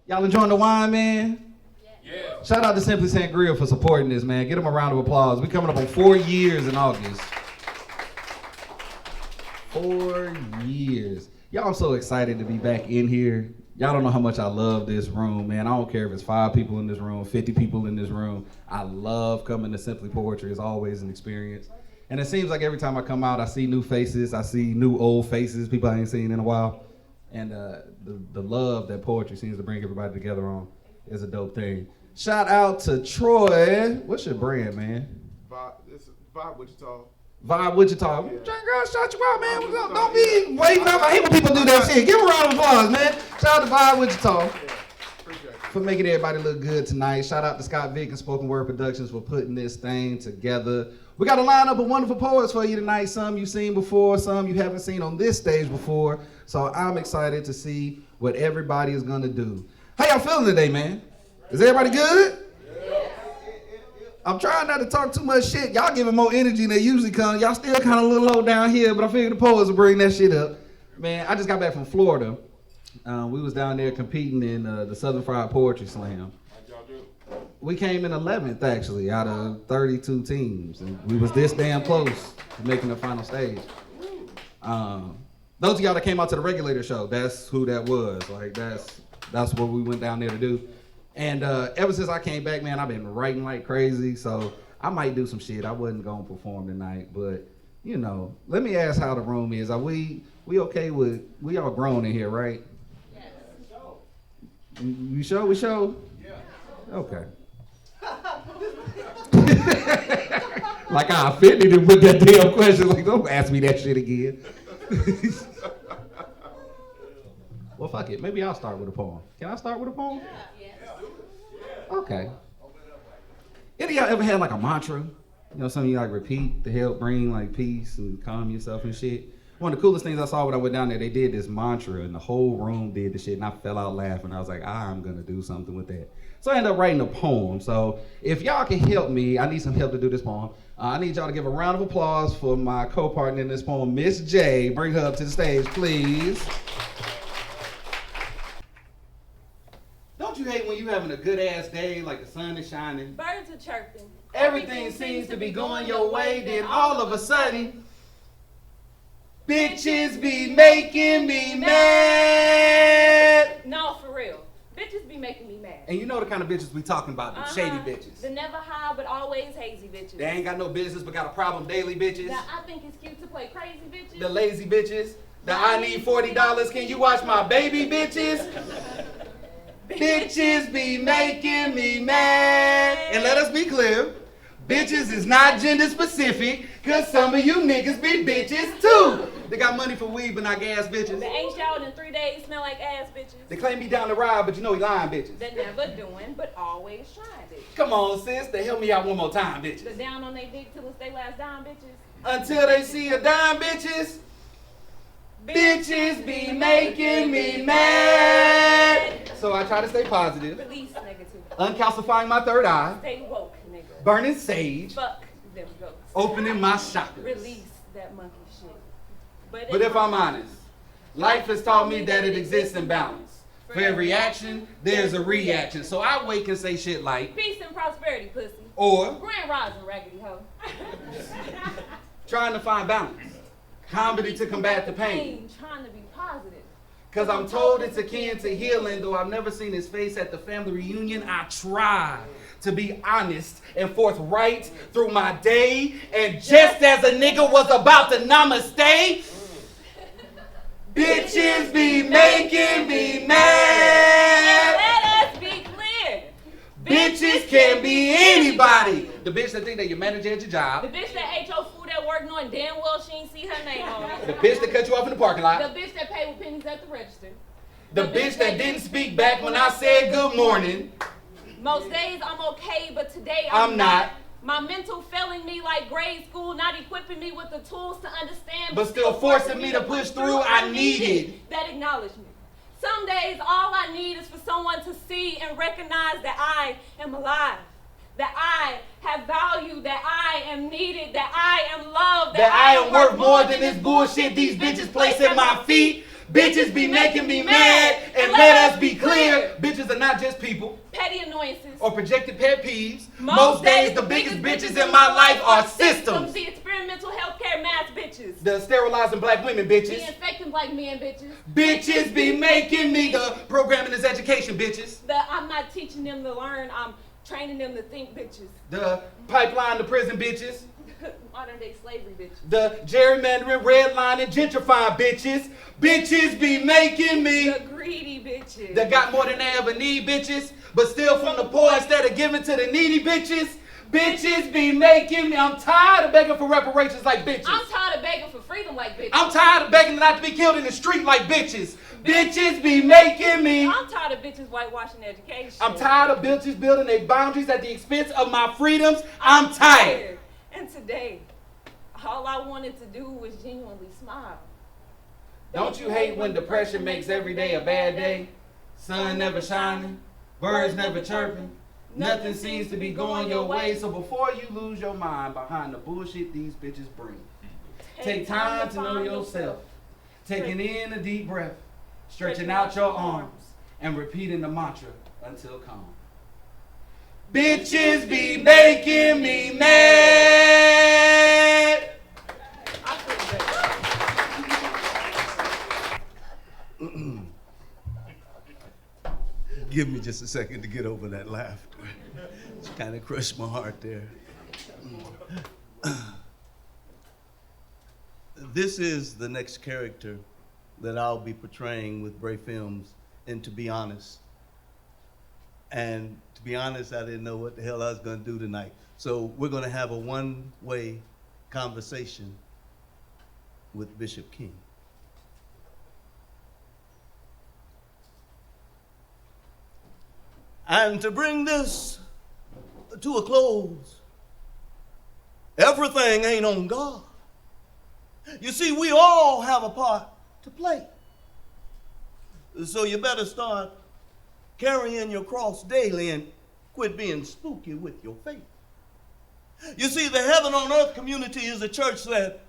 Y'all enjoying the wine, man? Yeah. Shout out to Simply Sangria for supporting this, man. Get them a round of applause. We coming up on 4 years in August. 4 years. Y'all, I'm so excited to be back in here. Y'all don't know how much I love this room, man. I don't care if it's 5 people in this room, 50 people in this room. I love coming to Simply Poetry. It's always an experience. And it seems like every time I come out, I see new faces. I see new old faces, people I ain't seen in a while. And the love that poetry seems to bring everybody together on is a dope thing. Shout out to Troy. What's your brand, man? Vibe Wichita. Vibe Wichita. Yeah. Girl, shout you out, man. Don't be waiting up. I hate when people do that shit. Give a round of applause, man. Shout out to Vibe Wichita. Yeah, appreciate it. For making everybody look good tonight. Shout out to Scott Vick and Spoken Word Productions for putting this thing together. We got a lineup of wonderful poets for you tonight. Some you've seen before, some you haven't seen on this stage before. So I'm excited to see what everybody is gonna do. How y'all feeling today, man? Is everybody good? I'm trying not to talk too much shit. Y'all giving more energy than they usually come. Y'all still kind of a little low down here, but I figured the poets will bring that shit up. Man, I just got back from Florida. We was down there competing in the Southern Fried Poetry Slam. How'd y'all do? We came in 11th, actually, out of 32 teams. And we was this damn close to making the final stage. Those of y'all that came out to the Regulator show, that's who that was. Like, that's what we went down there to do. And ever since I came back, man, I've been writing like crazy. So I might do some shit. I wasn't going to perform tonight. But, you know, let me ask how the room is. Are we okay with, we all grown in here, right? Yes. You sure? We sure? Yeah. Okay. Like I offended him with that damn question. Like, don't ask me that shit again. Well, fuck it. Maybe I'll start with a poem. Can I start with a poem? Yes. Okay. Any of y'all ever had like a mantra? You know, something you like repeat to help bring like peace and calm yourself and shit? One of the coolest things I saw when I went down there, they did this mantra and the whole room did the shit and I fell out laughing. I was like, I'm gonna do something with that. So I ended up writing a poem. So if y'all can help me, I need some help to do this poem. I need y'all to give a round of applause for my co-partner in this poem, Miss J. Bring her up to the stage, please. Don't you hate when you having a good ass day, like the sun is shining? Birds are chirping. Everything seems to be going your way, then all of a sudden, bitches be making me mad. No, for real. Bitches be making me mad. And you know the kind of bitches we talking about, them shady bitches. The never high but always hazy bitches. They ain't got no business but got a problem daily bitches. Now I think it's cute to play crazy bitches. The lazy bitches. The I need $40, can you watch my baby bitches? Bitches be making me mad. And let us be clear, bitches is not gender specific, cause some of you niggas be bitches too. They got money for weed but not gas bitches. They ain't showered in 3 days, smell like ass bitches. They claim me down the ride, but you know he lying bitches. They're never doing, but always trying bitches. Come on, sis, they help me out one more time, bitches. The down on they dick till it's they last dime bitches. Until they see a dime, bitches. Bitches be making me mad. So I try to stay positive. Release negativity. Uncalcifying my third eye. Stay woke, nigga. Burning sage. Fuck them goats. Opening my chakras. Release that monkey shit. But if I'm honest, life has taught me that it exists in balance. For every action, there's a reaction. So I wake and say shit like, peace and prosperity, pussy. or Grand rising, raggedy hoe. trying to find balance. Comedy to combat the pain. Trying to be positive. Cause I'm told it's akin to healing, though I've never seen his face at the family reunion. I try to be honest and forthright through my day. And just as a nigga was about to namaste, bitches be making me mad. Let us be clear. Bitches can be anybody. The bitch that think that you're manager at your The job. bitch that ate your food at work knowing damn well she ain't see her name on The it. bitch that cut you off in the parking The lot. bitch that paid with pennies at the register. The bitch that didn't speak back when I said good morning. Most days I'm okay, but today I'm not. My mental failing me like grade school, not equipping me with the tools to understand, But still forcing me to push through. I needed that acknowledgement. Some days all I need is for someone to see and recognize that I am alive, that I have value, that I am needed, that I am loved, that I am worth more than this bullshit these bitches place at my feet. Bitches be making me mad, and let us be clear, bitches bitches are not just people petty annoyances, or projected pet peeves. Most days, the biggest bitches in my life are systems. The experimental healthcare math bitches. The sterilizing black women bitches. The infecting black men bitches. Bitches be making me. The programming is education bitches. I'm not teaching them to learn, I'm training them to think bitches. The pipeline to prison bitches. Modern day slavery bitches. The gerrymandering, redlining, gentrifying bitches. Bitches be making me. The greedy bitches. That got more than they ever need bitches, but still from the poor instead of giving to the needy bitches. Bitches be making me. I'm tired of begging for reparations like bitches. I'm tired of begging for freedom like bitches. I'm tired of begging not to be killed in the street like bitches. Bitches be making me. I'm tired of bitches whitewashing education. I'm tired of bitches building their boundaries at the expense of my freedoms. I'm tired. And today, all I wanted to do was genuinely smile. Don't you hate when depression makes every day a bad day? Sun never shining, birds never chirping. Nothing seems to be going your way. So before you lose your mind behind the bullshit these bitches bring, take time to know yourself. Taking in a deep breath, stretching out your arms, and repeating the mantra until calm. Bitches be making me mad. I feel Give me just a second to get over that laughter. It's kind of crushed my heart there. This is the next character that I'll be portraying with Bray Films, and to be honest, I didn't know what the hell I was going to do tonight. So we're going to have a one-way conversation with Bishop King. And to bring this to a close, everything ain't on God. You see, we all have a part to play. So you better start carrying your cross daily and quit being spooky with your faith. You see, the Heaven on Earth community is a church that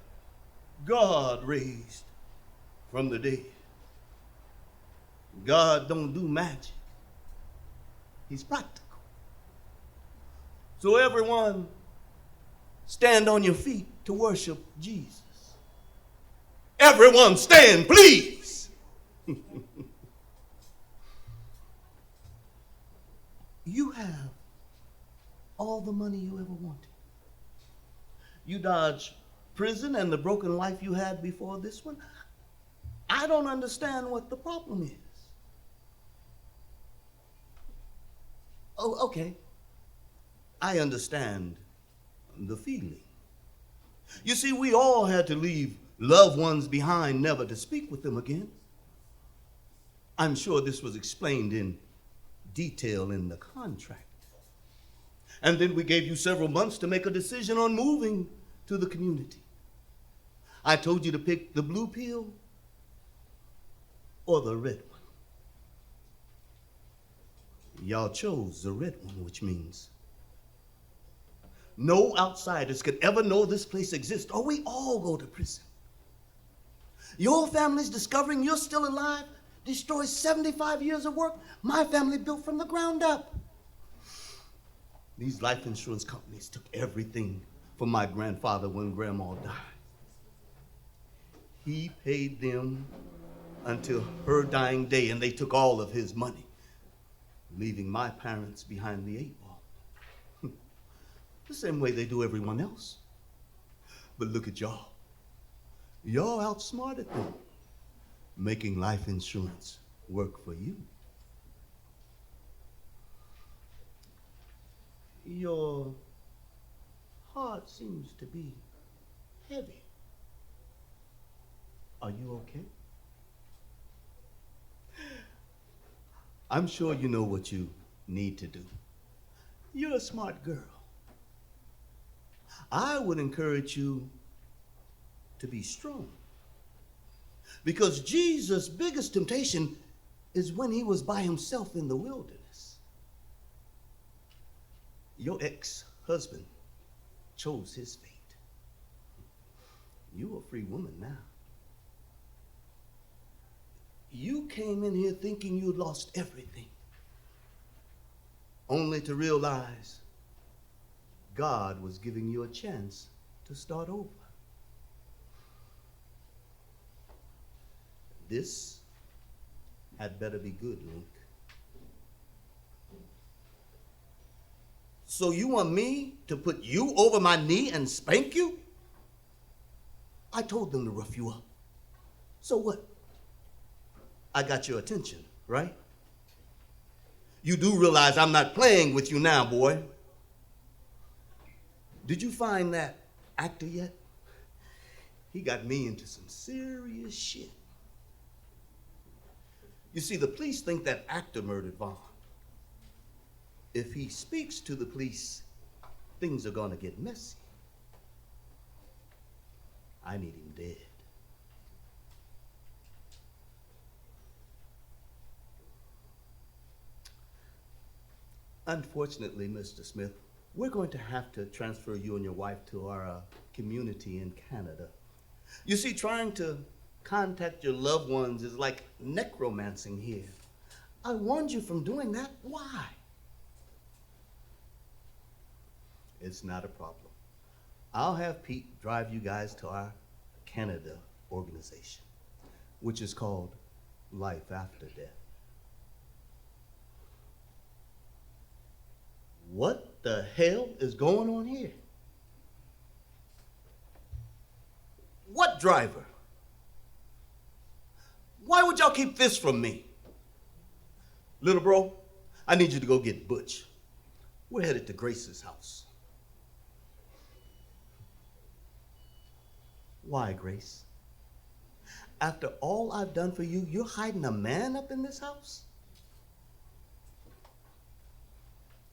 God raised from the dead. God don't do magic. He's practical. So everyone, stand on your feet to worship Jesus. Everyone stand, please. You have all the money you ever wanted. You dodged prison and the broken life you had before this one. I don't understand what the problem is. Oh, okay. I understand the feeling. You see, we all had to leave loved ones behind, never to speak with them again. I'm sure this was explained in detail in the contract. And then we gave you several months to make a decision on moving to the community. I told you to pick the blue pill or the red one. Y'all chose the red one, which means no outsiders could ever know this place exists, or we all go to prison. Your family's discovering you're still alive destroys 75 years of work my family built from the ground up. These life insurance companies took everything from my grandfather when Grandma died. He paid them until her dying day, and they took all of his money, leaving my parents behind the 8 ball. The same way they do everyone else. But look at y'all. Y'all outsmarted them, making life insurance work for you. Your heart seems to be heavy. Are you okay? I'm sure you know what you need to do. You're a smart girl. I would encourage you to be strong. Because Jesus' biggest temptation is when he was by himself in the wilderness. Your ex-husband chose his fate. You're a free woman now. You came in here thinking you'd lost everything. only to realize God was giving you a chance to start over. This had better be good, Link. So you want me to put you over my knee and spank you? I told them to rough you up. So what? I got your attention, right? You do realize I'm not playing with you now, boy. Did you find that actor yet? He got me into some serious shit. You see, the police think that actor murdered Vaughn. If he speaks to the police, things are gonna get messy. I need him dead. Unfortunately, Mr. Smith, we're going to have to transfer you and your wife to our community in Canada. You see, trying to contact your loved ones is like necromancing here. I warned you from doing that. Why? It's not a problem. I'll have Pete drive you guys to our Canada organization, which is called Life After Death. What the hell is going on here? What driver? Why would y'all keep this from me? Little bro, I need you to go get Butch. We're headed to Grace's house. Why, Grace? After all I've done for you, you're hiding a man up in this house?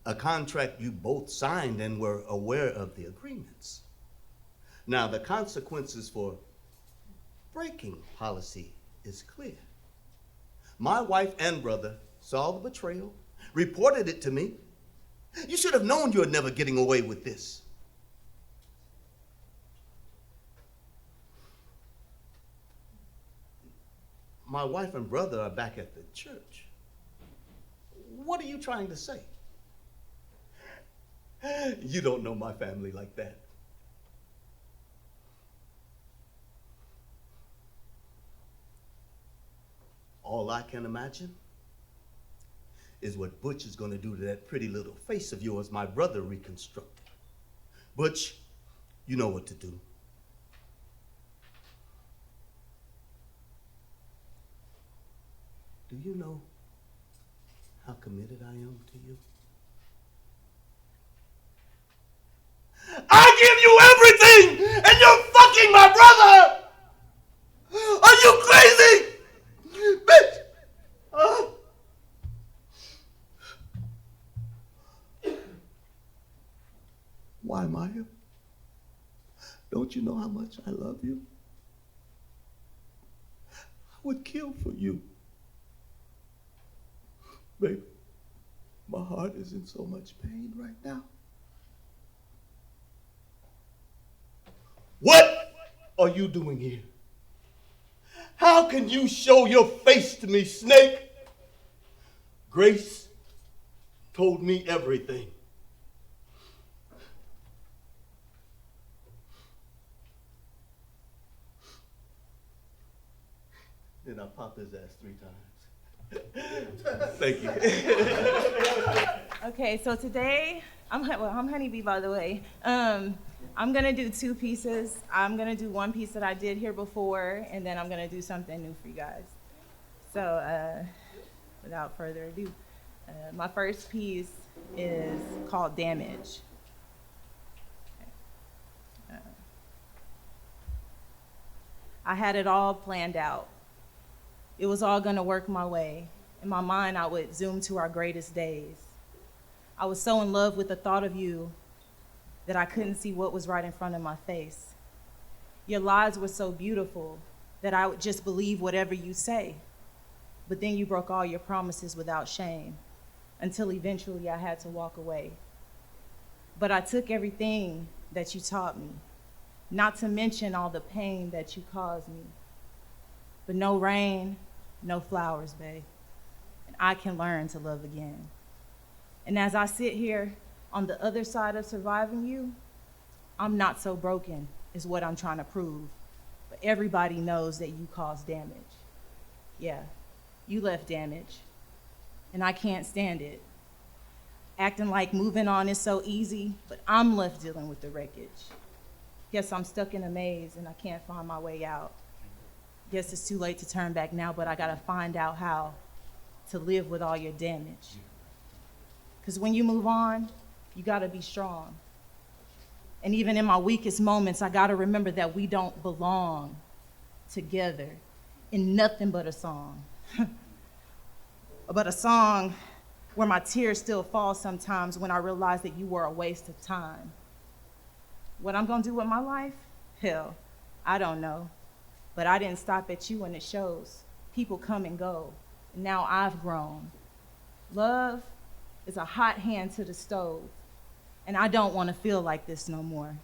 A contract you both signed and were aware of the agreements. Now, the consequences for breaking policy is clear. My wife and brother saw the betrayal, reported it to me. You should have known you were never getting away with this. My wife and brother are back at the church. What are you trying to say? You don't know my family like that. All I can imagine is what Butch is going to do to that pretty little face of yours my brother reconstructed. Butch, you know what to do. Do you know how committed I am to you? I give you everything, and you're fucking my brother! Are you crazy? Bitch! Why, Maya? Don't you know how much I love you? I would kill for you. Baby, my heart is in so much pain right now. What are you doing here? How can you show your face to me, Snake? Grace told me everything. Then I popped his ass 3 times. Thank you. Okay, so today, I'm Honeybee, by the way. I'm gonna do 2 pieces. I'm gonna do one piece that I did here before, and then I'm gonna do something new for you guys. So, without further ado, my first piece is called Damage. I had it all planned out. It was all gonna work my way. In my mind, I would zoom to our greatest days. I was so in love with the thought of you that I couldn't see what was right in front of my face. Your lies were so beautiful that I would just believe whatever you say. But then you broke all your promises without shame, until eventually I had to walk away. But I took everything that you taught me, not to mention all the pain that you caused me. But no rain, no flowers, babe. And I can learn to love again. And as I sit here on the other side of surviving you, I'm not so broken, is what I'm trying to prove. But everybody knows that you caused damage. Yeah, you left damage, and I can't stand it. Acting like moving on is so easy, but I'm left dealing with the wreckage. Guess I'm stuck in a maze and I can't find my way out. Guess it's too late to turn back now, but I gotta find out how to live with all your damage. Because when you move on, you gotta be strong. And even in my weakest moments, I gotta remember that we don't belong together in nothing but a song. But a song where my tears still fall sometimes when I realize that you were a waste of time. What I'm gonna do with my life? Hell, I don't know. But I didn't stop at you, and it shows. People come and go, and now I've grown. Love is a hot hand to the stove, and I don't wanna feel like this no more.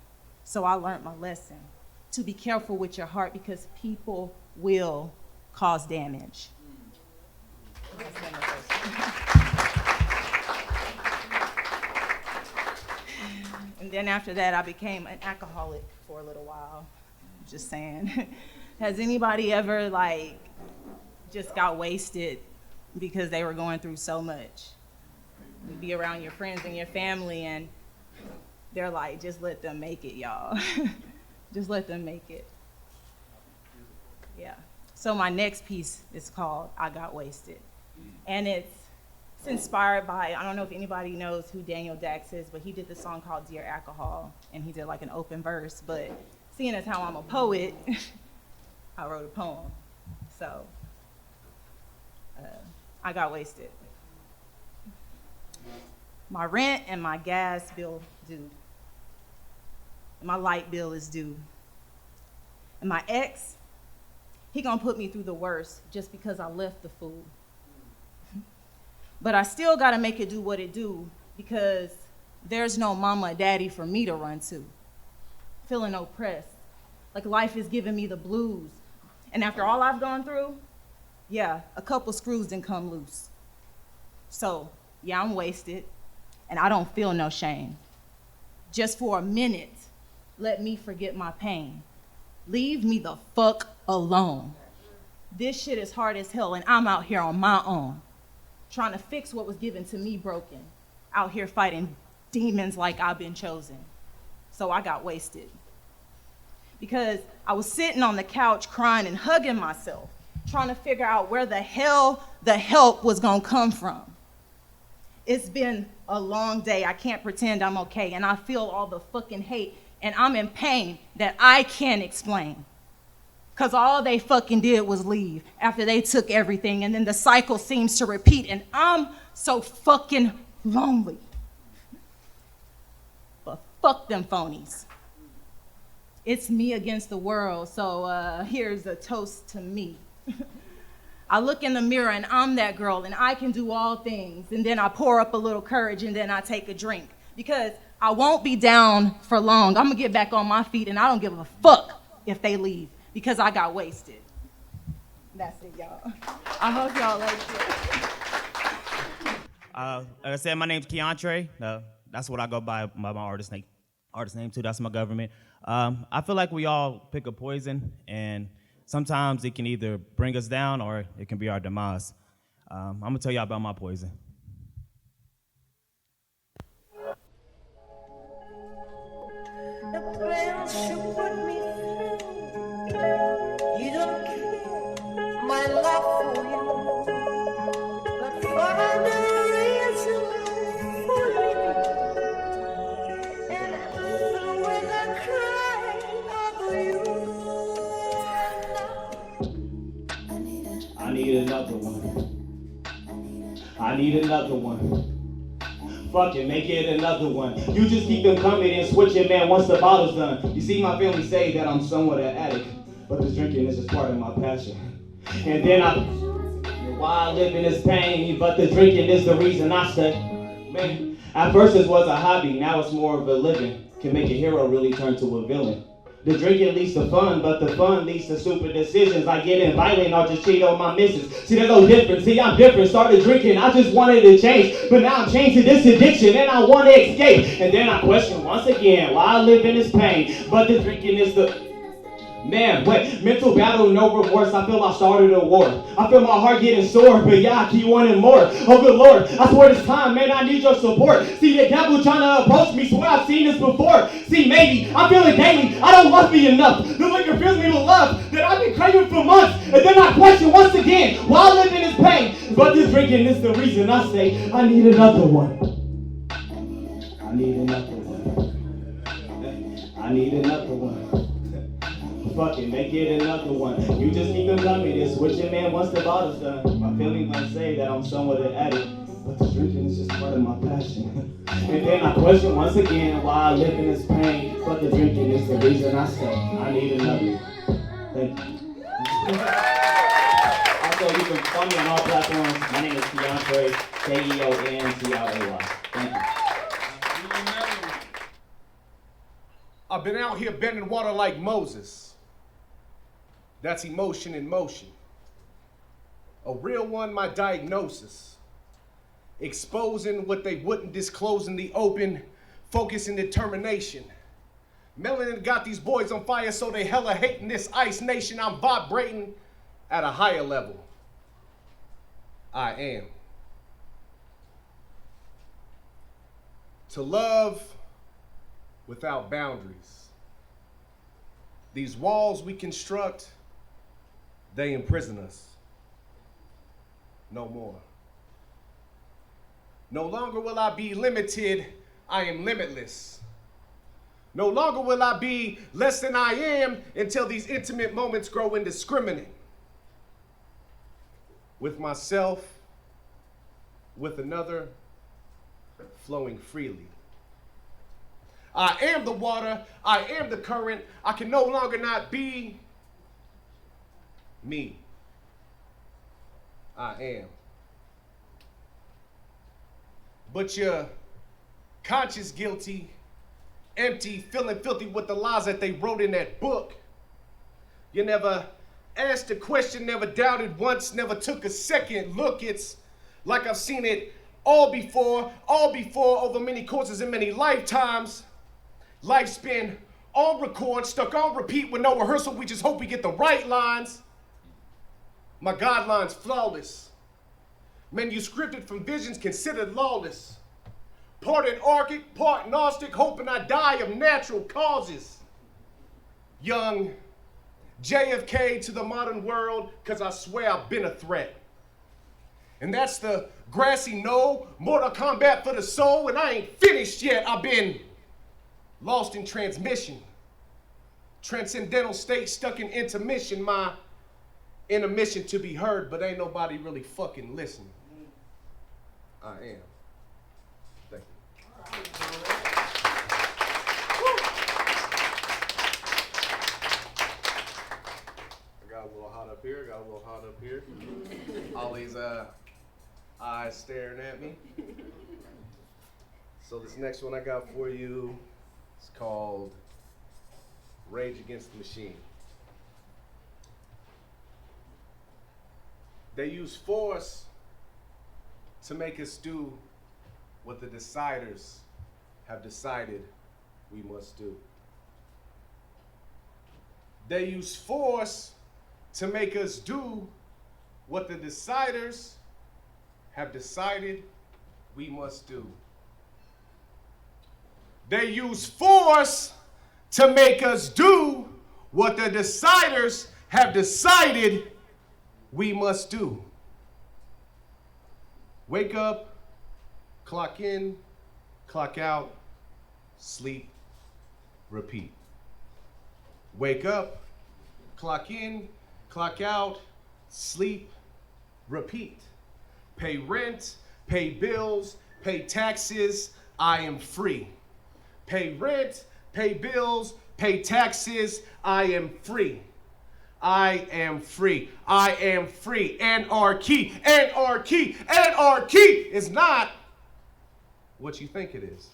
So I learned my lesson, to be careful with your heart because people will cause damage. And then after that, I became an alcoholic for a little while. Just saying. Has anybody ever just got wasted because they were going through so much? You'd be around your friends and your family and they're like, just let them make it, y'all. Just let them make it. Yeah. So my next piece is called I Got Wasted. And it's inspired by, I don't know if anybody knows who Daniel Dax is, but he did this song called Dear Alcohol, and he did an open verse, but seeing as how I'm a poet, I wrote a poem. So, I got wasted. My rent and my gas bill due. And my light bill is due. And my ex, he gonna put me through the worst just because I left the fool. But I still gotta make it do what it do because there's no mama or daddy for me to run to. Feeling oppressed, like life is giving me the blues. And after all I've gone through, yeah, a couple screws didn't come loose. So, yeah, I'm wasted, and I don't feel no shame. Just for a minute, let me forget my pain. Leave me the fuck alone. This shit is hard as hell, and I'm out here on my own, trying to fix what was given to me broken, out here fighting demons like I've been chosen. So I got wasted. Because I was sitting on the couch crying and hugging myself, trying to figure out where the hell the help was gonna come from. It's been a long day. I can't pretend I'm okay, and I feel all the fucking hate, and I'm in pain that I can't explain. Because all they fucking did was leave after they took everything, and then the cycle seems to repeat, and I'm so fucking lonely. But fuck them phonies. It's me against the world, so here's a toast to me. I look in the mirror and I'm that girl and I can do all things, and then I pour up a little courage and then I take a drink because I won't be down for long. I'm gonna get back on my feet and I don't give a fuck if they leave because I got wasted. That's it, y'all. I hope y'all like it. Like I said, my name's Keontre. That's what I go by my artist name too. That's my government. I feel like we all pick a poison, and sometimes it can either bring us down or it can be our demise. I'm gonna tell y'all about my poison. The plans you put me through, you don't care my love for you, but find a reason for living, and when I cry over you, I need another one. I need another one. Fucking make it another one. You just keep them coming and switching, man, once the bottle's done. You see, my family say that I'm somewhat an addict, but this drinking is just part of my passion. And then why I live in this pain, but the drinking is the reason I stay. Man, at first this was a hobby, now it's more of a living. Can make a hero really turn to a villain. The drinking leads to fun, but the fun leads to stupid decisions. I get in violent or just cheat on my missus. See, there's no difference. See, I'm different. Started drinking, I just wanted to change. But now I'm changed to this addiction and I want to escape. And then I question once again why I live in this pain. But the drinking is the... Man, wait, mental battle, no remorse. I feel I started a war. I feel my heart getting sore, but yeah, I keep wanting more. Oh, good Lord, I swear this time, man, I need your support. See, the devil trying to approach me, swear I've seen this before. See, maybe, I feel it daily, I don't love me enough. The liquor fills me with love that I've been craving for months. And then I question once again, why I live in this pain. But this drinking is the reason I say, I need another one. I need another one. I need another one. Fucking make it another one. You just keep them coming. This switching man once the bottle's done. My feelings might say that I'm somewhat an addict, but the drinking is just part of my passion. And then I question once again why I live in this pain. But the drinking is the reason I say I need another one. Thank you. Also, you can find me on all platforms. My name is Keontrey, Keontray. Thank you. I've been out here bending water like Moses. That's emotion in motion. A real one, my diagnosis. Exposing what they wouldn't disclose in the open, focus and determination. Melanin got these boys on fire, so they hella hating this ice nation. I'm vibrating at a higher level. I am. To love without boundaries. These walls we construct, they imprison us. No more. No longer will I be limited, I am limitless. No longer will I be less than I am until these intimate moments grow indiscriminate. With myself, with another, flowing freely. I am the water, I am the current, I can no longer not be me. I am. But you're conscious guilty, empty, feeling filthy with the lies that they wrote in that book. You never asked a question, never doubted once, never took a second look. It's like I've seen it all before over many courses and many lifetimes. Lifespan on record, stuck on repeat with no rehearsal. We just hope we get the right lines. My guidelines flawless. Manuscripted from visions considered lawless. Part anarchic, part Gnostic, hoping I die of natural causes. Young JFK to the modern world, cause I swear I've been a threat. And that's the grassy knoll, Mortal Kombat for the soul, and I ain't finished yet. I've been lost in transmission. Transcendental state stuck in intermission, my intermission to be heard, but ain't nobody really fucking listening. I am. Thank you. I got a little hot up here, All these eyes staring at me. So this next one I got for you is called Rage Against the Machine. They use force to make us do what the deciders have decided we must do. They use force to make us do what the deciders have decided we must do. They use force to make us do what the deciders have decided we must do. Wake up, clock in, clock out, sleep, repeat. Wake up, clock in, clock out, sleep, repeat. Pay rent, pay bills, pay taxes, I am free. Pay rent, pay bills, pay taxes, I am free. I am free. I am free. Anarchy, anarchy, anarchy is not what you think it is.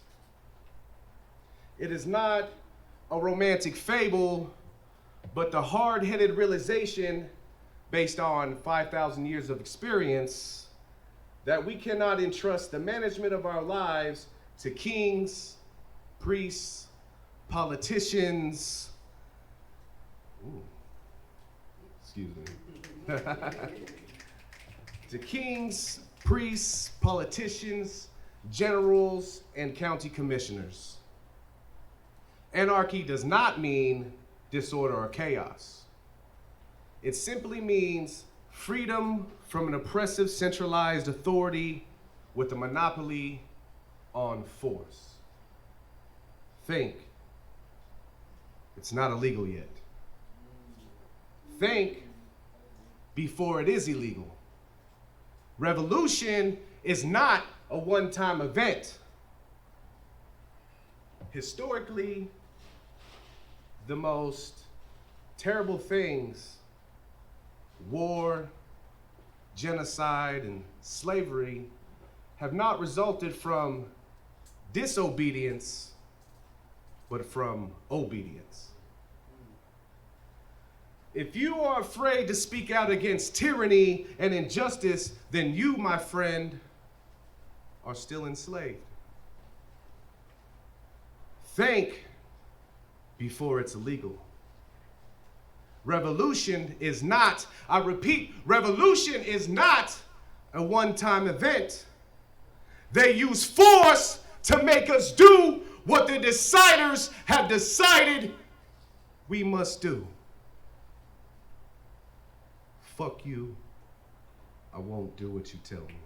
It is not a romantic fable, but the hard-headed realization based on 5,000 years of experience that we cannot entrust the management of our lives to kings, priests, politicians, excuse me, to kings, priests, politicians, generals, and county commissioners. Anarchy does not mean disorder or chaos. It simply means freedom from an oppressive centralized authority with a monopoly on force. Think. It's not illegal yet. Think before it is illegal. Revolution is not a one-time event. Historically, the most terrible things, war, genocide, and slavery, have not resulted from disobedience, but from obedience. If you are afraid to speak out against tyranny and injustice, then you, my friend, are still enslaved. Think before it's illegal. Revolution is not, I repeat, revolution is not a one-time event. They use force to make us do what the deciders have decided we must do. Fuck you, I won't do what you tell me.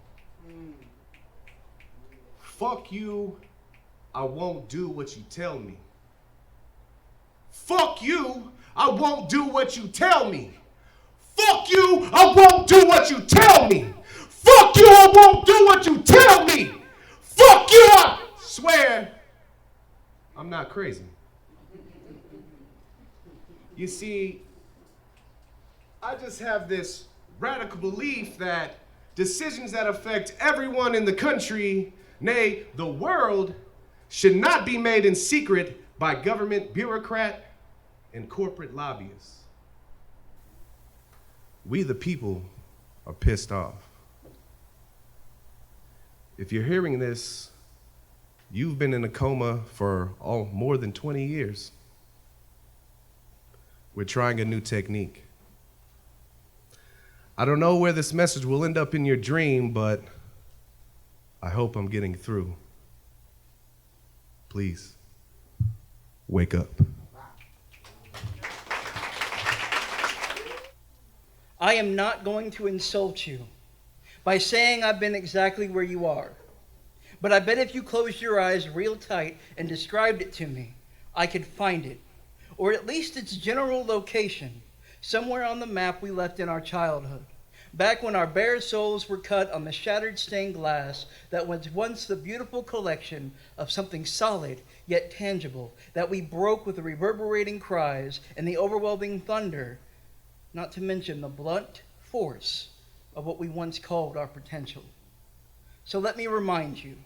Fuck you, I won't do what you tell me. Fuck you, I won't do what you tell me. Fuck you, I won't do what you tell me. Fuck you, I won't do what you tell me. Fuck you, I swear I'm not crazy. You see, I just have this radical belief that decisions that affect everyone in the country, nay, the world, should not be made in secret by government bureaucrat and corporate lobbyists. We the people are pissed off. If you're hearing this, you've been in a coma for more than 20 years. We're trying a new technique. I don't know where this message will end up in your dream, but I hope I'm getting through. Please, wake up. I am not going to insult you by saying I've been exactly where you are. But I bet if you closed your eyes real tight and described it to me, I could find it, or at least its general location, somewhere on the map we left in our childhood, back when our bare souls were cut on the shattered stained glass that was once the beautiful collection of something solid yet tangible that we broke with the reverberating cries and the overwhelming thunder, not to mention the blunt force of what we once called our potential. So let me remind you,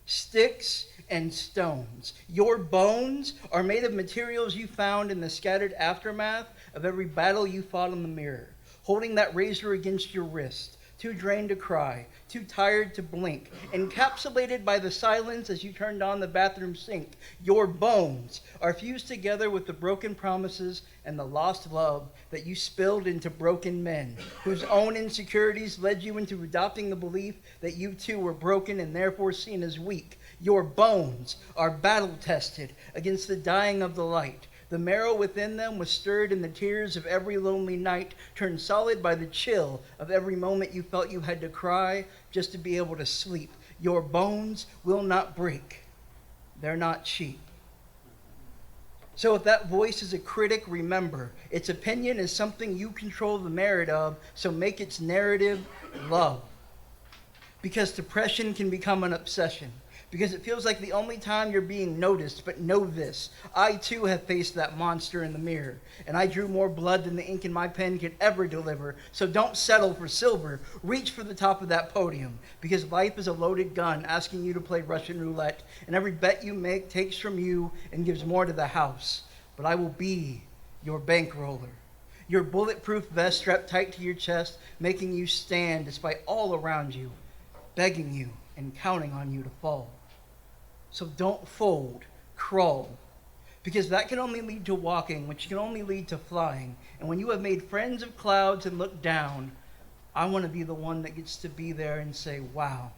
sticks and stones, your bones are made of materials you found in the scattered aftermath of every battle you fought in the mirror, holding that razor against your wrist, too drained to cry, too tired to blink, encapsulated by the silence as you turned on the bathroom sink. Your bones are fused together with the broken promises and the lost love that you spilled into broken men, whose own insecurities led you into adopting the belief that you too were broken and therefore seen as weak. Your bones are battle-tested against the dying of the light. The marrow within them was stirred in the tears of every lonely night, turned solid by the chill of every moment you felt you had to cry just to be able to sleep. Your bones will not break. They're not cheap. So if that voice is a critic, remember, its opinion is something you control the merit of, so make its narrative love. Because depression can become an obsession. Because it feels like the only time you're being noticed, but know this, I too have faced that monster in the mirror, and I drew more blood than the ink in my pen could ever deliver, so don't settle for silver, reach for the top of that podium, because life is a loaded gun asking you to play Russian roulette, and every bet you make takes from you and gives more to the house. but I will be your bankroller. Your bulletproof vest strapped tight to your chest, making you stand despite all around you, begging you and counting on you to fall. So don't fold, crawl, because that can only lead to walking, which can only lead to flying. And when you have made friends of clouds and look down, I want to be the one that gets to be there and say, wow.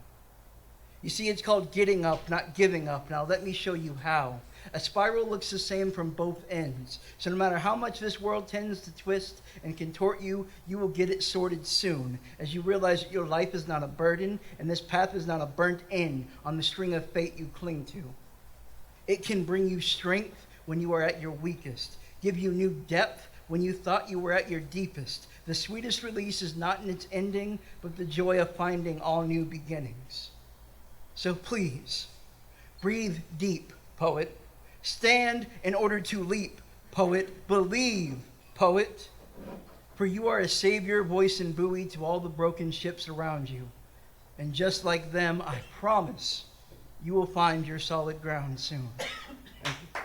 You see, it's called getting up, not giving up. Now let me show you how. A spiral looks the same from both ends. So no matter how much this world tends to twist and contort you, you will get it sorted soon, as you realize that your life is not a burden and this path is not a burnt end on the string of fate you cling to. It can bring you strength when you are at your weakest, give you new depth when you thought you were at your deepest. The sweetest release is not in its ending, but the joy of finding all new beginnings. So please, breathe deep, poet. Stand in order to leap, poet. Believe, poet. For you are a savior, voice, and buoy to all the broken ships around you. And just like them, I promise you will find your solid ground soon. Thank you.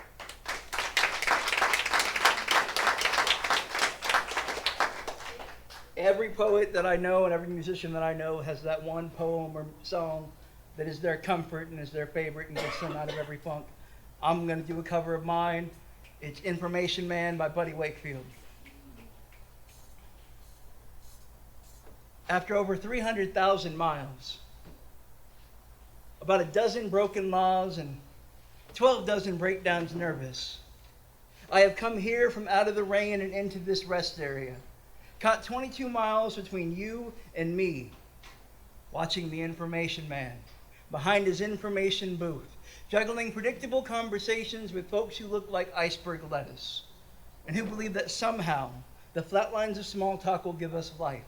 Every poet that I know and every musician that I know has that one poem or song that is their comfort and is their favorite and gets them out of every funk. I'm going to do a cover of mine. It's Information Man by Buddy Wakefield. After over 300,000 miles, about a dozen broken laws and 12 dozen breakdowns nervous, I have come here from out of the rain and into this rest area. Caught 22 miles between you and me, watching the Information Man behind his information booth, juggling predictable conversations with folks who look like iceberg lettuce and who believe that somehow the flat lines of small talk will give us life.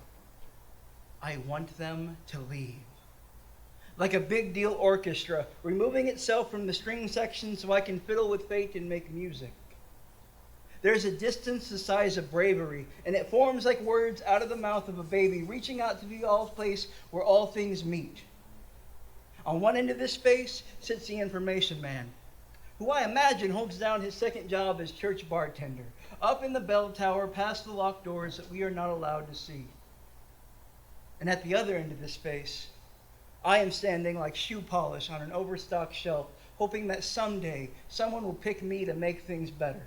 I want them to leave. Like a big deal orchestra, removing itself from the string section so I can fiddle with fate and make music. There's a distance the size of bravery, and it forms like words out of the mouth of a baby, reaching out to the all place where all things meet. On one end of this space sits the Information Man, who I imagine holds down his second job as church bartender, up in the bell tower past the locked doors that we are not allowed to see. And at the other end of this space, I am standing like shoe polish on an overstocked shelf, hoping that someday someone will pick me to make things better.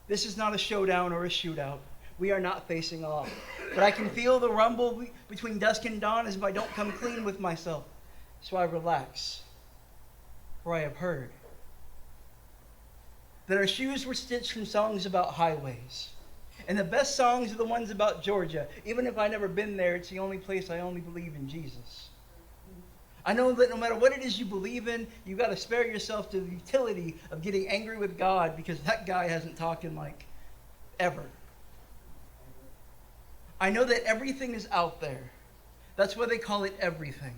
This is not a showdown or a shootout. We are not facing off. But I can feel the rumble between dusk and dawn as if I don't come clean with myself. So I relax. For I have heard that our shoes were stitched from songs about highways. And the best songs are the ones about Georgia. Even if I've never been there, it's the only place I only believe in Jesus. I know that no matter what it is you believe in, you got to spare yourself the utility of getting angry with God because that guy hasn't talked in like ever. I know that everything is out there. That's why they call it everything.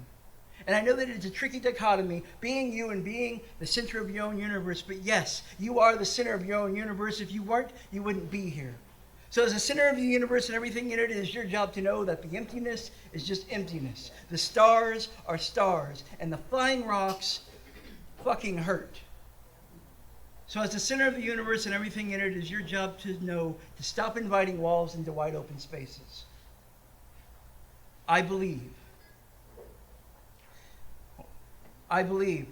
And I know that it's a tricky dichotomy, being you and being the center of your own universe. But yes, you are the center of your own universe. If you weren't, you wouldn't be here. So as the center of the universe and everything in it, it is your job to know that the emptiness is just emptiness. The stars are stars, and the flying rocks fucking hurt. So as the center of the universe and everything in it, is your job to know to stop inviting walls into wide open spaces. I believe that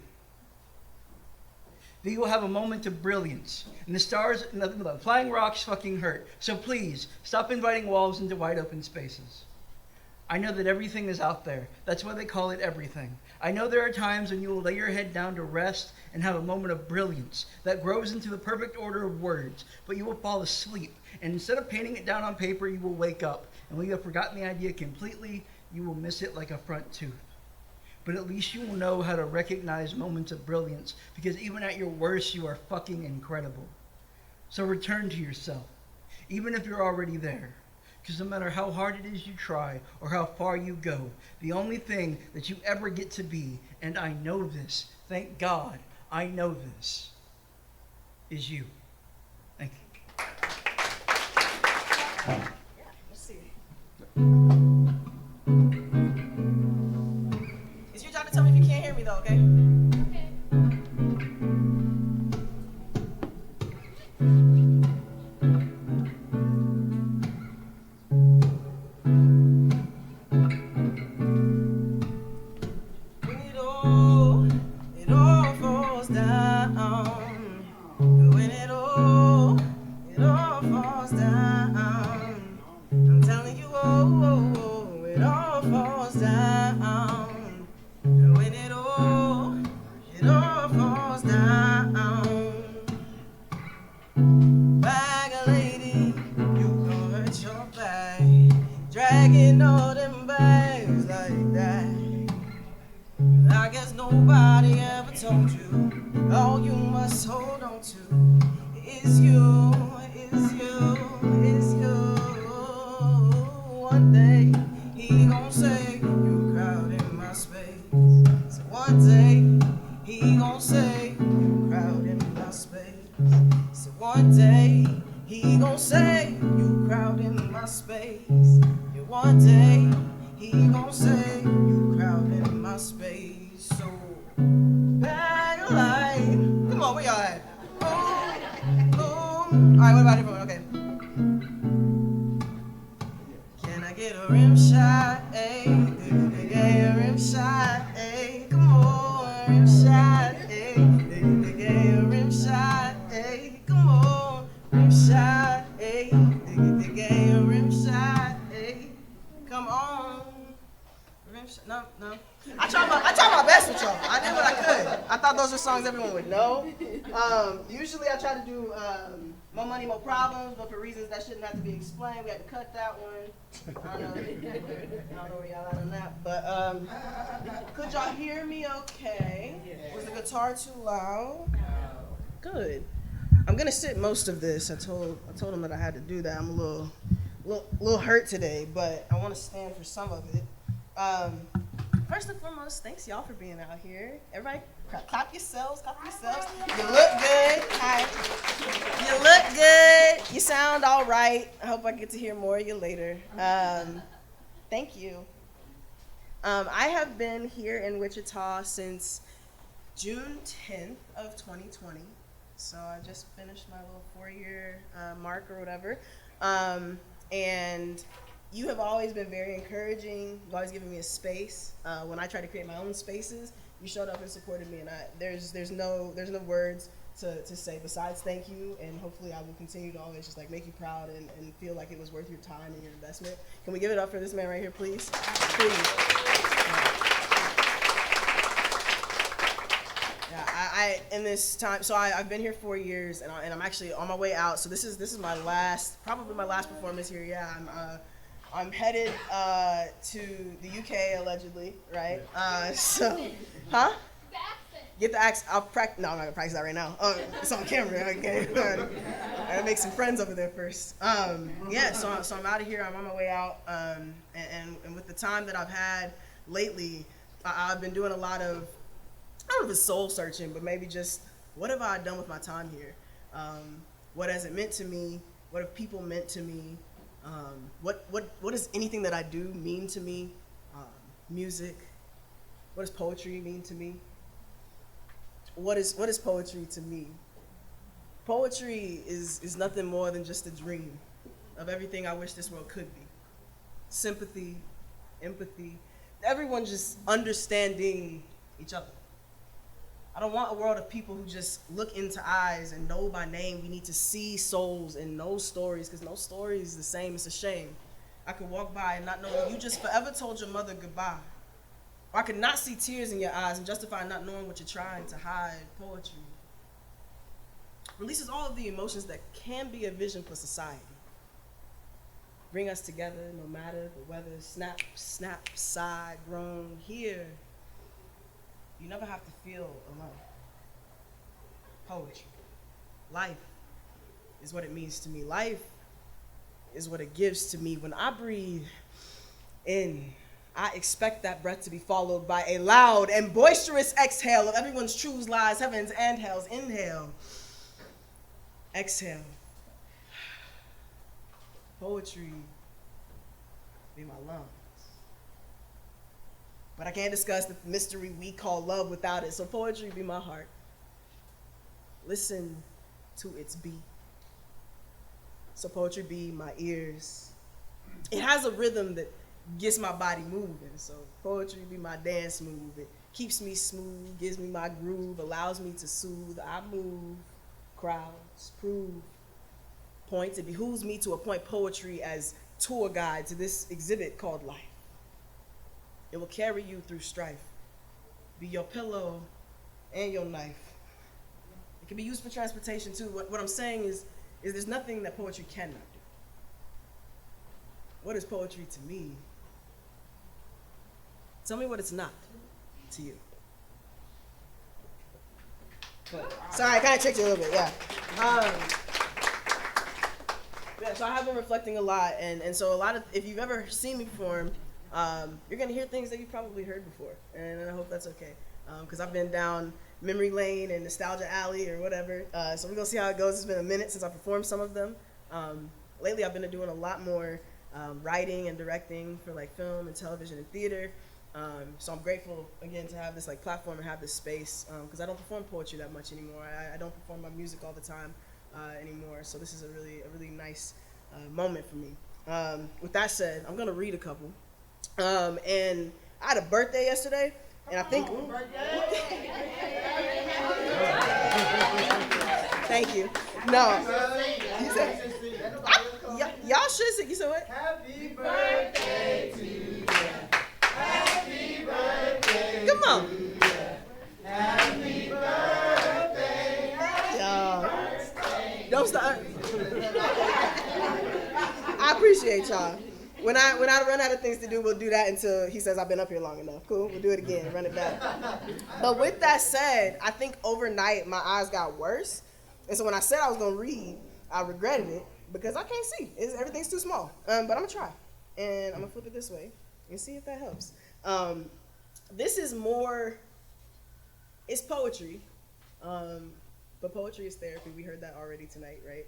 you will have a moment of brilliance. And the stars and the flying rocks fucking hurt. So please, stop inviting walls into wide open spaces. I know that everything is out there. That's why they call it everything. I know there are times when you will lay your head down to rest and have a moment of brilliance that grows into the perfect order of words, but you will fall asleep. And instead of painting it down on paper, you will wake up. And when you have forgotten the idea completely, you will miss it like a front tooth. But at least you will know how to recognize moments of brilliance, because even at your worst, you are fucking incredible. So return to yourself, even if you're already there. Because no matter how hard it is you try or how far you go, the only thing that you ever get to be, and I know this, thank God, I know this, is you. Thank you. Yeah, let's see. It's your job to tell me if you can't hear me though, okay? Okay. I guess nobody ever told you. All you must hold on to is you, is you, is you. One day he gon' say you crowding my space. So one day he gon' say you crowding my space. So one day he gon' say you crowding my space. Yeah, one day he gon' say you crowding my space. So bag a light. Come on, where y'all at? Boom, boom. All right, what about everyone? Okay. Can I get a rim shot? Ayy, a rim shot. Ayy, come on, rim shot. Ayy, a rim shot. Ayy, come on, rim shot. Ayy, a rim shot. Ayy, come on. Rim shot. No, no. I tried my best with y'all. I did what I could. I thought those were songs everyone would know. Usually I try to do More Money, More Problems, but for reasons that shouldn't have to be explained, we had to cut that one. I don't know where y'all at on that. But could y'all hear me okay? Was the guitar too loud? Good. I'm gonna sit most of this. I told him that I had to do that. I'm a little hurt today, but I want to stand for some of it. First and foremost, thanks y'all for being out here. Everybody, clap yourselves, clap yourselves. You look good. Hi. You look good. You sound all right. I hope I get to hear more of you later. Thank you. I have been here in Wichita since June 10th of 2020. So I just finished my little 4-year mark or whatever. And you have always been very encouraging. You've always given me a space. When I try to create my own spaces, you showed up and supported me, and there's no words to say besides thank you, and hopefully I will continue to always just like make you proud and feel like it was worth your time and your investment. Can we give it up for this man right here, please? Please. I in this time, so I've been here 4 years, and I'm actually on my way out. So this is my last, probably my last performance here. Yeah, I'm headed to the UK allegedly, right? So, huh? Get the accent. I'll practice. No, I'm not gonna practice that right now. It's on camera. Okay. I gotta make some friends over there first. Yeah. So I'm out of here. I'm on my way out. And with the time that I've had lately, I've been doing a lot of, I don't know if it's soul searching, but maybe just what have I done with my time here? What has it meant to me? What have people meant to me? What does anything that I do mean to me? Music. What does poetry mean to me? What is poetry to me? Poetry is nothing more than just a dream of everything I wish this world could be. Sympathy, empathy, everyone just understanding each other. I don't want a world of people who just look into eyes and know by name. We need to see souls and know stories, because no story is the same. It's a shame. I could walk by and not know that you just forever told your mother goodbye. Or I could not see tears in your eyes and justify not knowing what you're trying to hide. Poetry releases all of the emotions that can be a vision for society. Bring us together no matter the weather. Snap, snap, sigh, groan. Here, you never have to feel alone. Poetry. Life is what it means to me. Life is what it gives to me. When I breathe in, I expect that breath to be followed by a loud and boisterous exhale of everyone's truths, lies, heavens, and hells. Inhale. Exhale. Poetry be my lungs. But I can't discuss the mystery we call love without it, so poetry be my heart. Listen to its beat. So poetry be my ears. It has a rhythm that gets my body moving, so poetry be my dance move. It keeps me smooth, gives me my groove, allows me to soothe. I move, crowds, prove, points. It behooves me to appoint poetry as tour guide to this exhibit called life. It will carry you through strife, be your pillow and your knife. It can be used for transportation too. What I'm saying is there's nothing that poetry cannot do. What is poetry to me? Tell me what it's not to you. Sorry, I kind of tricked you a little bit, yeah. Um, yeah, so I have been reflecting a lot, and so a lot of, if you've ever seen me perform, you're gonna hear things that you've probably heard before, and I hope that's okay. Because I've been down memory lane and nostalgia alley or whatever, so we're gonna see how it goes. It's been a minute since I performed some of them. Lately I've been doing a lot more writing and directing for like film and television and theater. So I'm grateful again to have this like platform and have this space because I don't perform poetry that much anymore. I don't perform my music all the time anymore. So this is a really nice moment for me. With that said, I'm gonna read a couple. And I had a birthday yesterday, and I think. Thank you. No. You said, y'all should say. You said what? Happy birthday to you. Happy birthday. Come on. Happy birthday. Y'all. Don't start. I appreciate y'all. When I run out of things to do, we'll do that until he says I've been up here long enough. Cool, we'll do it again, run it back. But with that said, I think overnight my eyes got worse. And so when I said I was gonna read, I regretted it because I can't see. Everything's too small. But I'm gonna try. And I'm gonna flip it this way and see if that helps. This is more, it's poetry. But poetry is therapy. We heard that already tonight, right?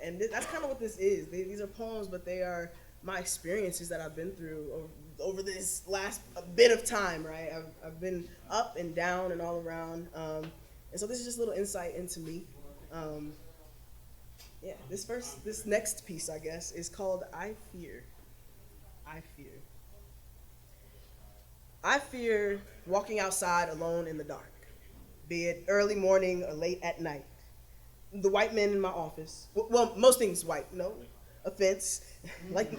And that's kind of what this is. These are poems, but they are my experiences that I've been through over this last bit of time, right? I've been up and down and all around. And so this is just a little insight into me. Yeah, this next piece, I guess, is called I Fear. I Fear. I fear walking outside alone in the dark, be it early morning or late at night. The white men in my office, well, most things white, no offense. Like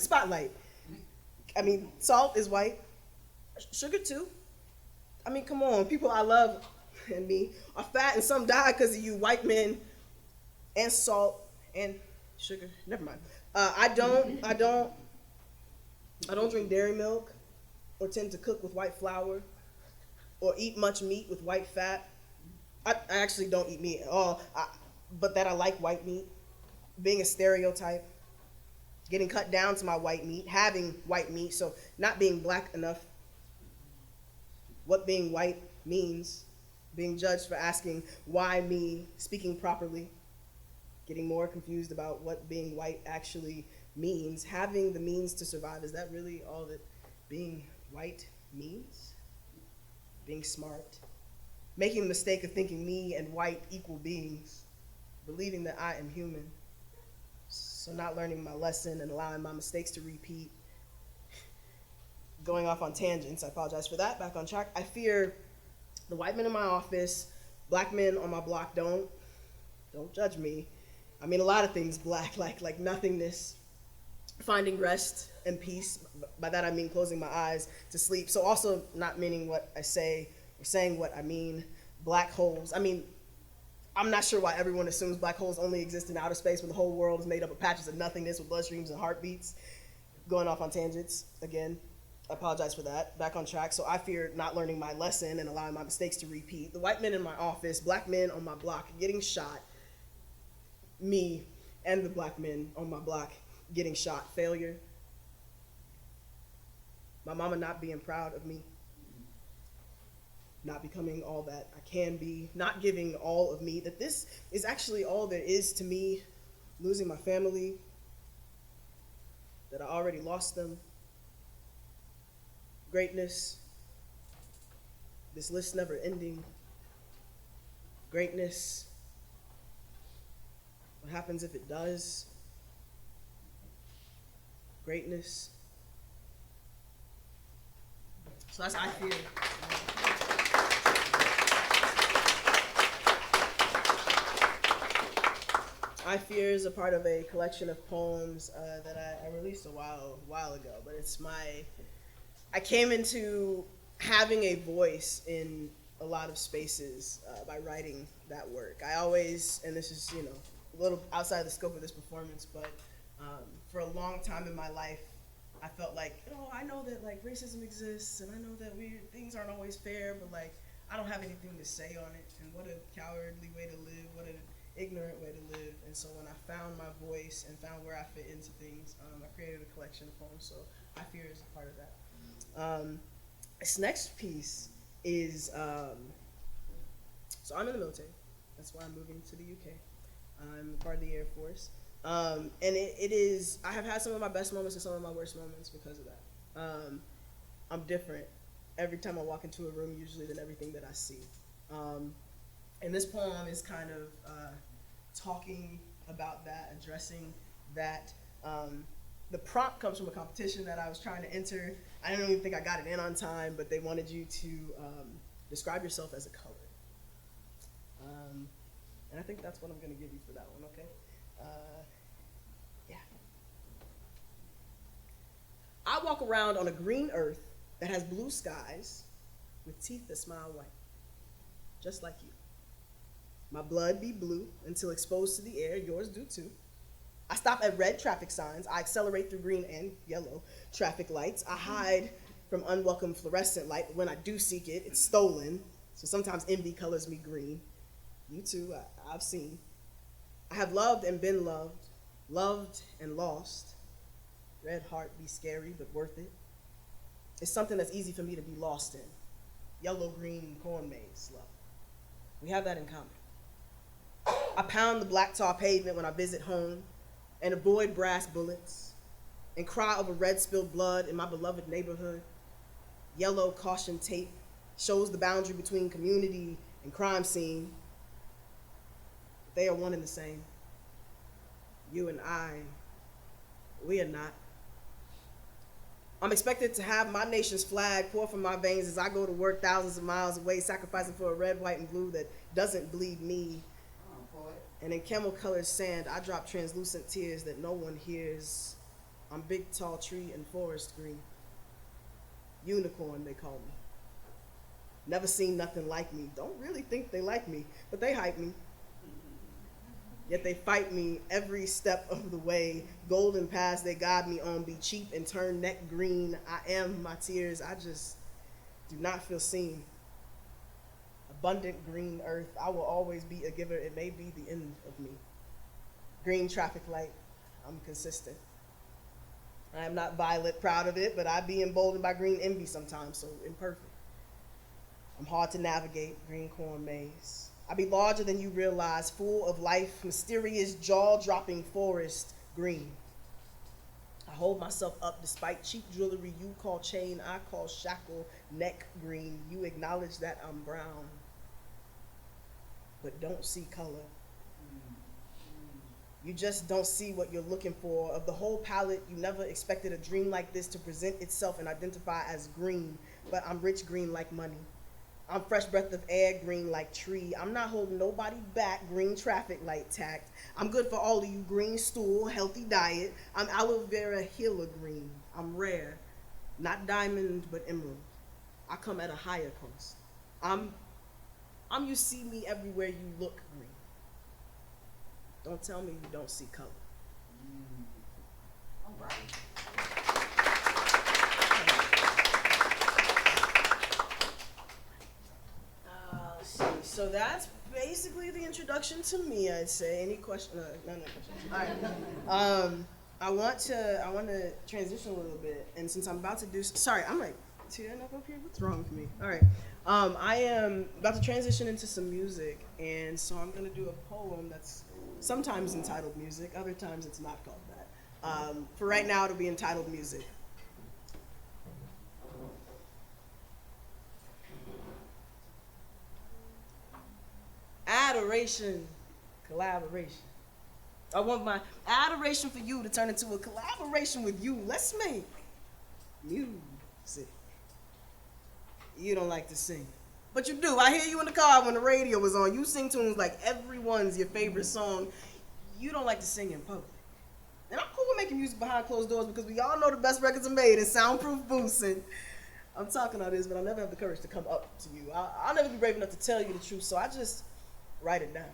Spotlight. I mean, salt is white, sugar too. I mean, come on, people I love and me are fat and some die because of you white men and salt and sugar. Never mind. I don't drink dairy milk or tend to cook with white flour or eat much meat with white fat. I actually don't eat meat at all, but that I like white meat. Being a stereotype, getting cut down to my white meat, having white meat, so not being black enough. What being white means, being judged for asking why me, speaking properly, getting more confused about what being white actually means, having the means to survive. Is that really all that being white means? Being smart, making the mistake of thinking me and white equal beings, believing that I am human. So not learning my lesson and allowing my mistakes to repeat. Going off on tangents, I apologize for that. Back on track. I fear the white men in my office, black men on my block. Don't judge me. I mean a lot of things black, like nothingness, finding rest and peace. By that I mean closing my eyes to sleep. So also not meaning what I say or saying what I mean. Black holes. I mean, I'm not sure why everyone assumes black holes only exist in outer space when the whole world is made up of patches of nothingness with bloodstreams and heartbeats. Going off on tangents again. I apologize for that. Back on track. So I fear not learning my lesson and allowing my mistakes to repeat. The white men in my office, black men on my block getting shot. Me and the black men on my block getting shot. Failure. My mama not being proud of me. Not becoming all that I can be, not giving all of me, that this is actually all there is to me, losing my family, that I already lost them, greatness, this list never ending, greatness, what happens if it does, greatness. So that's I fear. I Fear is a part of a collection of poems that I released a while ago, but I came into having a voice in a lot of spaces by writing that work. I always, and this is, a little outside the scope of this performance, but for a long time in my life, I felt like, I know that like racism exists, and I know that things aren't always fair, but like, I don't have anything to say on it. And what a cowardly way to live, what an ignorant way to live. And so when I found my voice and found where I fit into things, I created a collection of poems. So I Fear is a part of that. This next piece is, so I'm in the military. That's why I'm moving to the UK. I'm part of the Air Force. And it is, I have had some of my best moments and some of my worst moments because of that. I'm different every time I walk into a room usually than everything that I see. And this poem is kind of talking about that, addressing that. The prompt comes from a competition that I was trying to enter. I don't even think I got it in on time, but they wanted you to describe yourself as a color. And I think that's what I'm going to give you for that one, okay? Yeah. I walk around on a green earth that has blue skies with teeth that smile white, just like you. My blood be blue until exposed to the air, yours do too. I stop at red traffic signs. I accelerate through green and yellow traffic lights. I hide from unwelcome fluorescent light. When I do seek it, it's stolen. So sometimes envy colors me green. You too, I've seen. I have loved and been loved, loved and lost. Red heart be scary, but worth it. It's something that's easy for me to be lost in. Yellow-green corn maze love. We have that in common. I pound the black tar pavement when I visit home and avoid brass bullets and cry over red spilled blood in my beloved neighborhood. Yellow caution tape shows the boundary between community and crime scene. They are one and the same. You and I, we are not. I'm expected to have my nation's flag pour from my veins as I go to work thousands of miles away, sacrificing for a red, white, and blue that doesn't bleed me. And in camel-colored sand, I drop translucent tears that no one hears. I'm big, tall tree and forest green. Unicorn, they call me. Never seen nothing like me. Don't really think they like me, but they hype me. Yet they fight me every step of the way. Golden paths they guide me on be cheap and turn neck green. I am my tears. I just do not feel seen. Abundant green earth. I will always be a giver. It may be the end of me. Green traffic light. I'm consistent. I am not violet, proud of it, but I be emboldened by green envy sometimes, so imperfect. I'm hard to navigate. Green corn maze. I be larger than you realize, full of life, mysterious, jaw-dropping forest green. I hold myself up despite cheap jewelry you call chain, I call shackle, neck green. You acknowledge that I'm brown, but don't see color. You just don't see what you're looking for. Of the whole palette, you never expected a dream like this to present itself and identify as green, but I'm rich green like money. I'm fresh breath of air, green like tree. I'm not holding nobody back, green traffic light tact. I'm good for all of you, green stool, healthy diet. I'm aloe vera healer green. I'm rare, not diamond, but emerald. I come at a higher cost. I'm you see me everywhere you look green. Don't tell me you don't see color. All right. So that's basically the introduction to me, I'd say. Any question? No questions. All right. I want to transition a little bit, and since I'm about to do, sorry, I'm like tearing up here. What's wrong with me? All right. I am about to transition into some music, and so I'm gonna do a poem that's sometimes entitled music, other times it's not called that. For right now, it'll be entitled music. Adoration, collaboration. I want my adoration for you to turn into a collaboration with you. Let's make music. You don't like to sing, but you do. I hear you in the car when the radio was on. You sing tunes like everyone's your favorite song. You don't like to sing in public. And I'm cool with making music behind closed doors because we all know the best records are made in soundproof booths. And I'm talking all this, but I'll never have the courage to come up to you. I'll never be brave enough to tell you the truth, so I just write it down.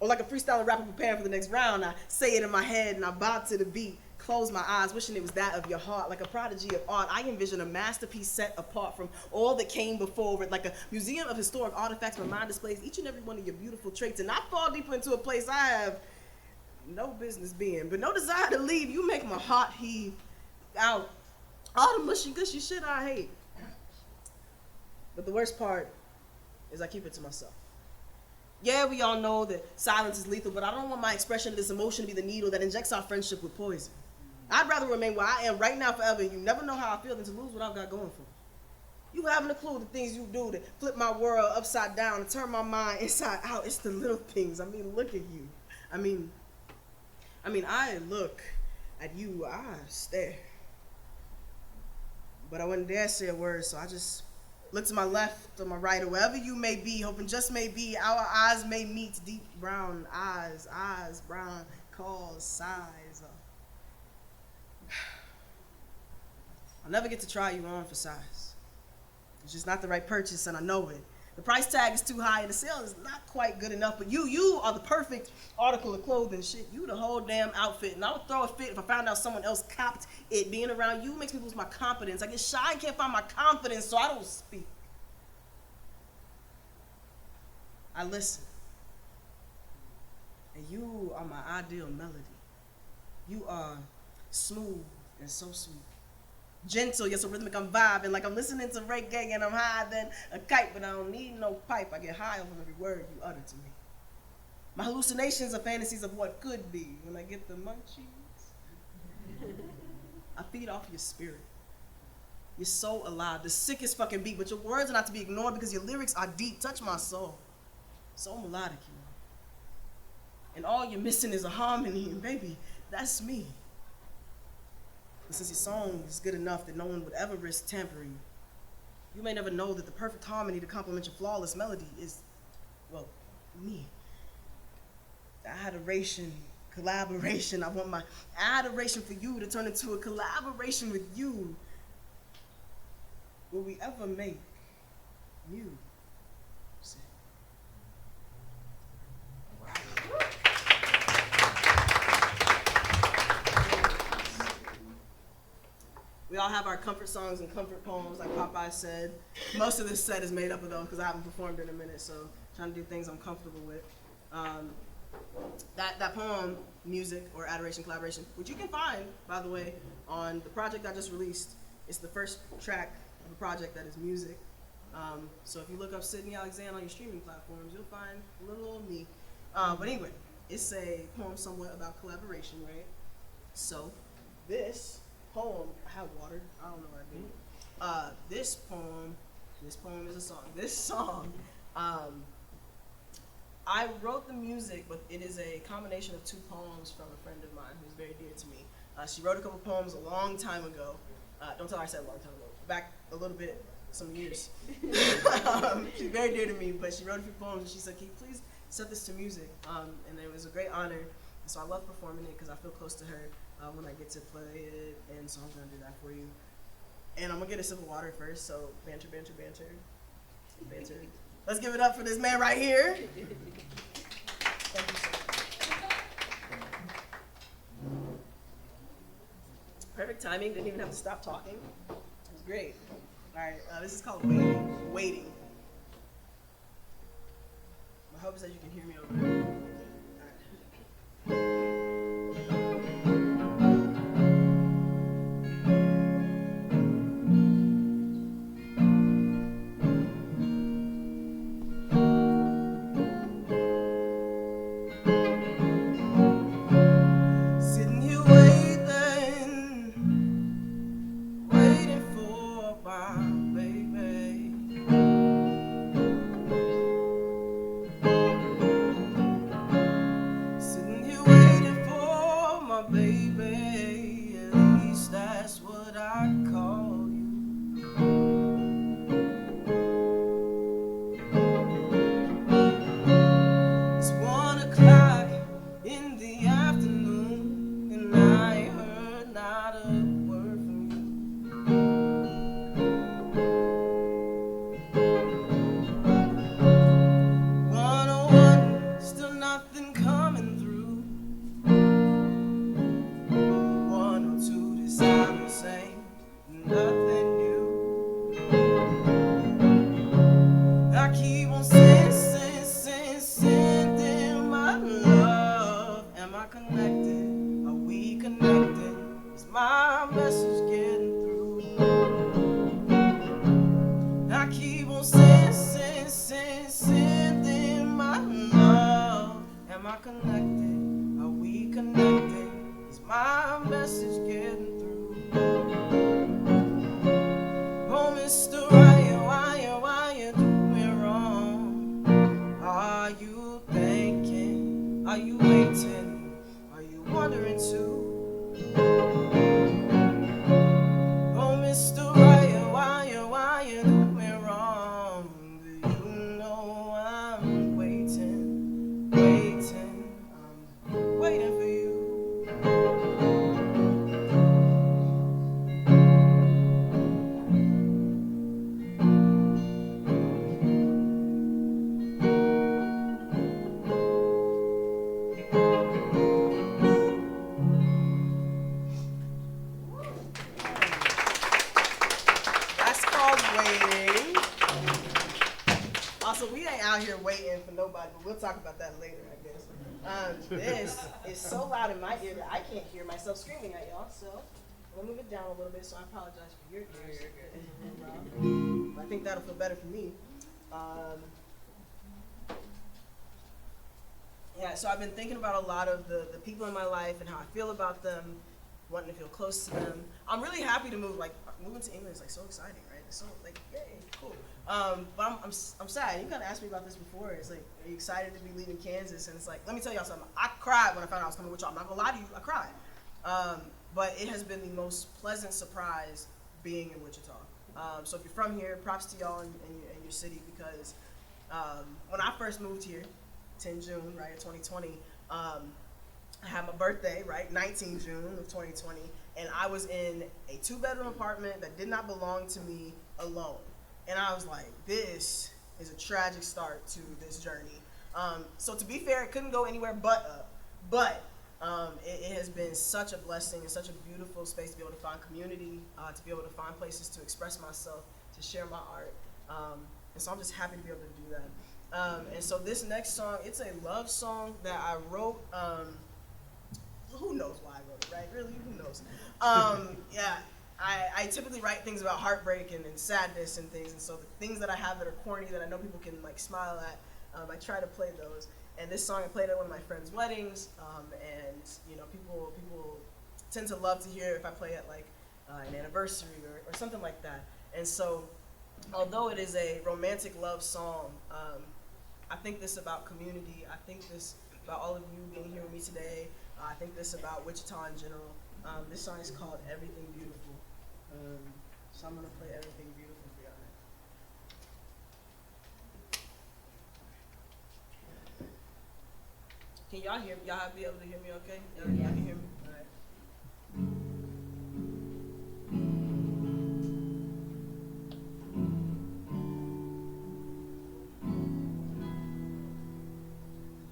Or like a freestyling rapper preparing for the next round, I say it in my head and I bob to the beat close my eyes, wishing it was that of your heart, like a prodigy of art. I envision a masterpiece set apart from all that came before it, like a museum of historic artifacts where mind displays each and every one of your beautiful traits. And I fall deeper into a place I have no business being, but no desire to leave. You make my heart heave out. All the mushy gushy shit I hate. But the worst part is I keep it to myself. Yeah, we all know that silence is lethal, but I don't want my expression of this emotion to be the needle that injects our friendship with poison. I'd rather remain where I am right now forever, and you never know how I feel, than to lose what I've got going for me. You haven't a clue the things you do to flip my world upside down and turn my mind inside out. It's the little things. I mean, look at you. I mean, I look at you, I stare. But I wouldn't dare say a word, so I just look to my left or my right, or wherever you may be, hoping just may be our eyes may meet. Deep brown eyes, brown, cause, size. I'll never get to try you on for size. It's just not the right purchase, and I know it. The price tag is too high, and the sale is not quite good enough, but you are the perfect article of clothing. Shit, you the whole damn outfit, and I would throw a fit if I found out someone else copped it. Being around you makes me lose my confidence. I get shy and can't find my confidence, so I don't speak. I listen. And you are my ideal melody. You are smooth and so sweet. Gentle, yet so rhythmic, I'm vibing like I'm listening to reggae and I'm higher than a kite, but I don't need no pipe. I get high over every word you utter to me. My hallucinations are fantasies of what could be. When I get the munchies, I feed off your spirit. You're so alive, the sickest fucking beat, but your words are not to be ignored because your lyrics are deep. Touch my soul. So melodic you are. And all you're missing is a harmony, and baby, that's me. But since your song is good enough that no one would ever risk tampering, you may never know that the perfect harmony to complement your flawless melody is, well, me. Adoration, collaboration. I want my adoration for you to turn into a collaboration with you. Will we ever make music? We all have our comfort songs and comfort poems, like Popeye said. Most of this set is made up of those because I haven't performed in a minute, so trying to do things I'm comfortable with. That poem, Music, or Adoration Collaboration, which you can find, by the way, on the project I just released. It's the first track of a project that is music. So if you look up Sydney Alexander on your streaming platforms, you'll find a little old me. But anyway, it's a poem somewhat about collaboration, right? So this poem, I have water, I don't know what I mean. This poem is a song. This song, I wrote the music, but it is a combination of two poems from a friend of mine who's very dear to me. She wrote a couple poems a long time ago. Don't tell her I said a long time ago. Back a little bit, some years. She's very dear to me, but she wrote a few poems and she said, "Can you please set this to music?" And it was a great honor. And so I love performing it because I feel close to her when I get to play it. And so I'm gonna do that for you. And I'm gonna get a sip of water first. So banter, banter, banter, banter. Let's give it up for this man right here. Thank you so much. Perfect timing, didn't even have to stop talking. It was great. All right, this is called Waiting. Waiting. My hope is that you can hear me over there. All right. Waiting for my baby. I keep on sending my love. Am I connected? Are we connected? Is my message getting through? I keep on sending my love. Am I connected? Are we connected? Is my message getting through? Oh, Mr. Ryan, why you do me wrong? Are you thinking? Are you waiting? Are you wondering too? Oh, Mr. Ryan, why you do me wrong? Do you know I'm waiting for you? That's called waiting. Also, we ain't out here waiting for nobody, but we'll talk about that later, I guess. This is so loud in my ear that I can't hear myself screaming at y'all, so we'll move it down a little bit, so I apologize for your ears. I think that'll feel better for me. Yeah, so I've been thinking about a lot of the people in my life and how I feel about them, wanting to feel close to them. I'm really happy to move. Like, moving to England is like so exciting, right? It's so like, yay, cool. But I'm sad. You kind of asked me about this before. It's like, are you excited to be leaving Kansas? And it's like, let me tell y'all something. I cried when I found out I was coming with y'all. I'm not gonna lie to you, I cried. But it has been the most pleasant surprise being in Wichita. So if you're from here, props to y'all in your city, because when I first moved here, 10 June, right, 2020, I had my birthday, right, 19 June of 2020, and I was in a 2-bedroom apartment that did not belong to me alone. And I was like, this is a tragic start to this journey. So to be fair, it couldn't go anywhere but up. But it has been such a blessing and such a beautiful space to be able to find community, to be able to find places to express myself, to share my art. And so I'm just happy to be able to do that. And so this next song, it's a love song that I wrote. Who knows why I wrote it, right? Really, who knows? Yeah, I typically write things about heartbreak and sadness and things. And so the things that I have that are corny that I know people can like smile at, I try to play those. And this song I played at one of my friends' weddings. And you know, people tend to love to hear if I play at like an anniversary or something like that. And so, although it is a romantic love song, I think this about community. I think this about all of you being here with me today. I think this about Wichita in general. This song is called Everything Beautiful. So I'm going to play Everything Beautiful for y'all now. Can y'all hear me? Y'all be able to hear me okay? Y'all can hear me? All right.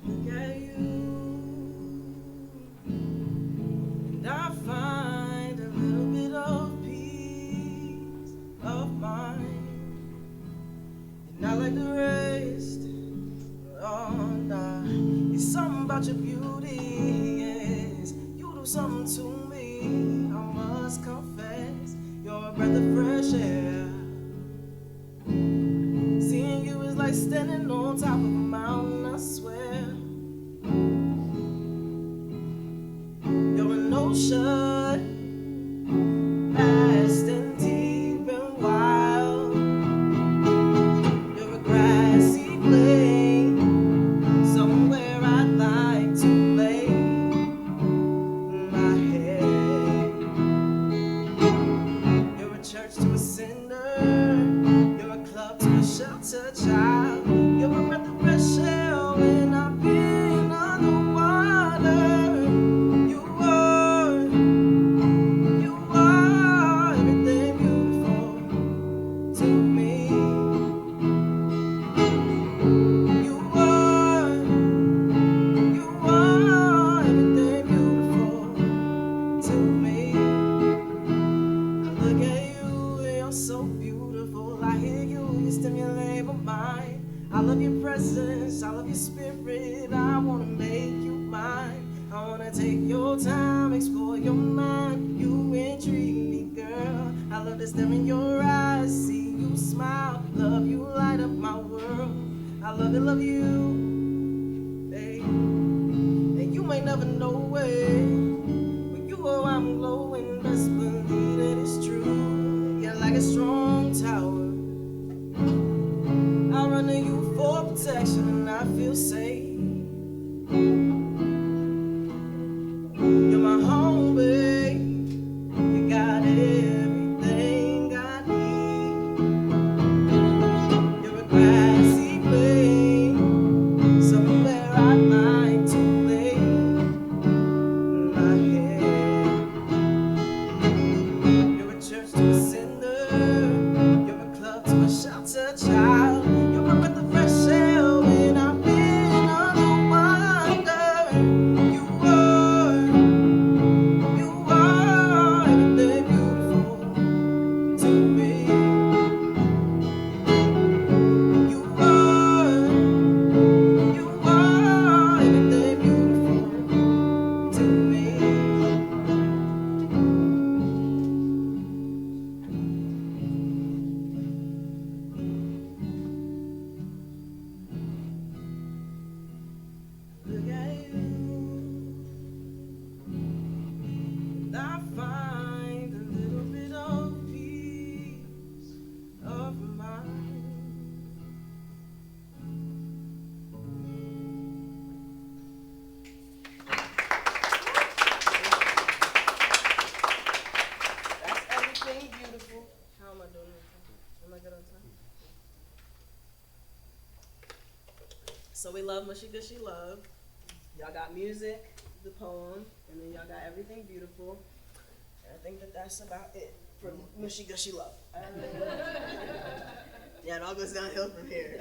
Look at you, and I find a little bit of peace of mind. You're not like the rest, oh nah. It's something about your beauty, yes. You do something to me, I must confess. You're a breath of fresh air. Seeing you is like standing on top of a mountain, I swear. You're an ocean, vast and deep and wild. You're a grassy plain, somewhere I'd like to lay my head. You're a church to a sinner. You're a club to a sheltered child. You're a breath of fresh air when I've been underwater. You are. I love your presence, I love your spirit. I wanna make you mine. I wanna take your time, explore your mind. You intrigue me, girl. I love to stare in your eyes, see you smile. Love you, light up my world. I love you, hey. And you may never know it, but you know I'm glowing. Best believe that it's true. You're like a strong tower. I run to you for protection and I feel safe. You're my home, babe. You got everything I need. You're a grassy plain, somewhere I'd like to lay my head. You're a church to a cinder. You're a club to a shelter child. You're a breath of fresh air when I've been underwater. You are everything beautiful to me. You are everything beautiful to me. Look at you, and I find a little bit of peace of mind. That's everything beautiful. How am I doing? Am I good on time? So we love Mushy Gushy Love. Y'all got music, the poem, and then y'all got everything beautiful. And I think that that's about it for Mushy Gushy Love. Yeah, it all goes downhill from here.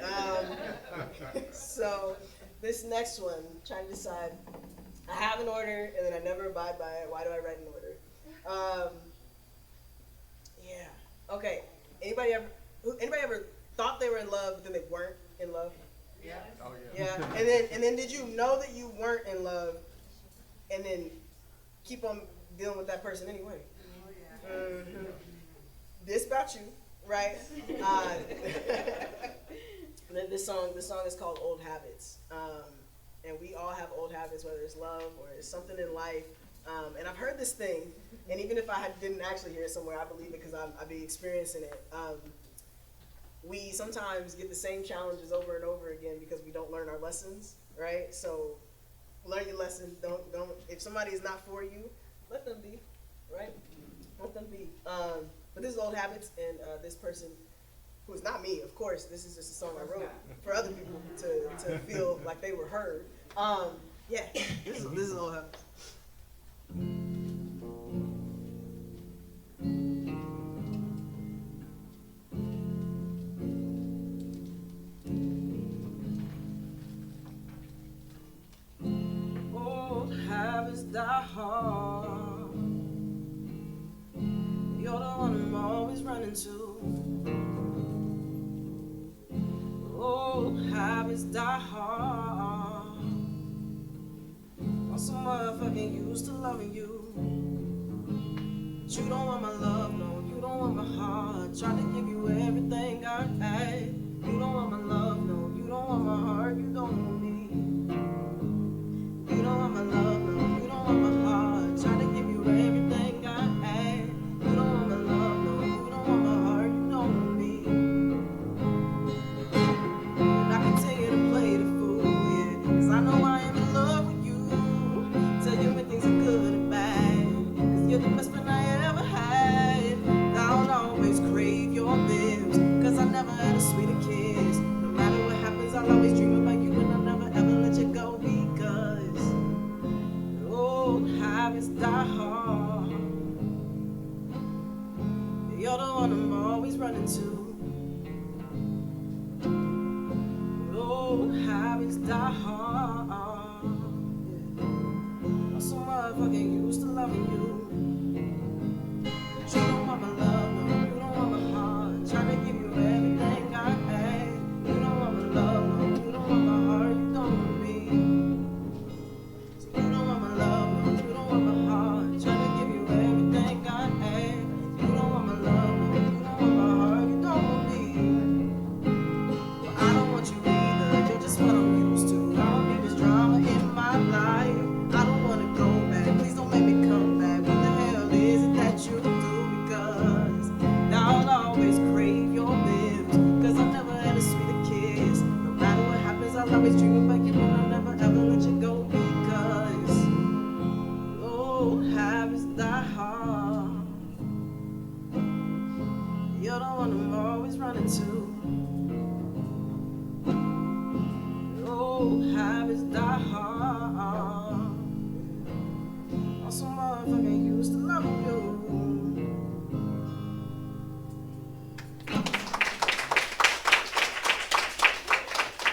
So this next one, trying to decide. I have an order, and then I never abide by it. Why do I write an order? Yeah. Okay. Anybody ever thought they were in love, but then they weren't in love? Yeah. Oh yeah. Yeah. And then did you know that you weren't in love, and then keep on dealing with that person anyway? Mm-hmm. This about you, right? This song is called "Old Habits," and we all have old habits, whether it's love or it's something in life. And I've heard this thing, and even if I didn't actually hear it somewhere, I believe it because I've been experiencing it. We sometimes get the same challenges over and over again because we don't learn our lessons, right? So learn your lesson. Don't. If somebody is not for you, let them be, right? Let them be. But this is Old Habits, and this person, who is not me, of course, this is just a song I wrote for other people to feel like they were heard. Yeah, this is Old Habits. Old habits die hard. You're the one I'm always running to. Old habits die hard. I'm so motherfucking used to loving you. But you don't want my love, no, you don't want my heart. Tried to give you everything I had. You don't want my love, no, you don't want my heart, you don't want me. You don't want my love, no, you don't want my heart. Tried to give you everything I had. You don't want my love, no, you don't want my heart, you don't want me. And I continue to play the fool, yeah, 'cause I know I am in love with you. Tell you when things are good and bad, 'cause you're the best friend I ever had. I'll always crave your lips, 'cause I never had a sweeter kiss. No matter what happens, I'll always dream about you, and I'll never ever let you go, because old habits die hard. You're the one I'm always running to. Old habits die hard. I'm so motherfucking used to loving you. But you don't want my love, no, you don't want my heart. Trying to give you everything I had. You don't want my love, always dream about you, and I'll never ever let you go because old habits die hard. You're the one I'm always running to. Old habits die hard. I'm so motherfucking used to loving you.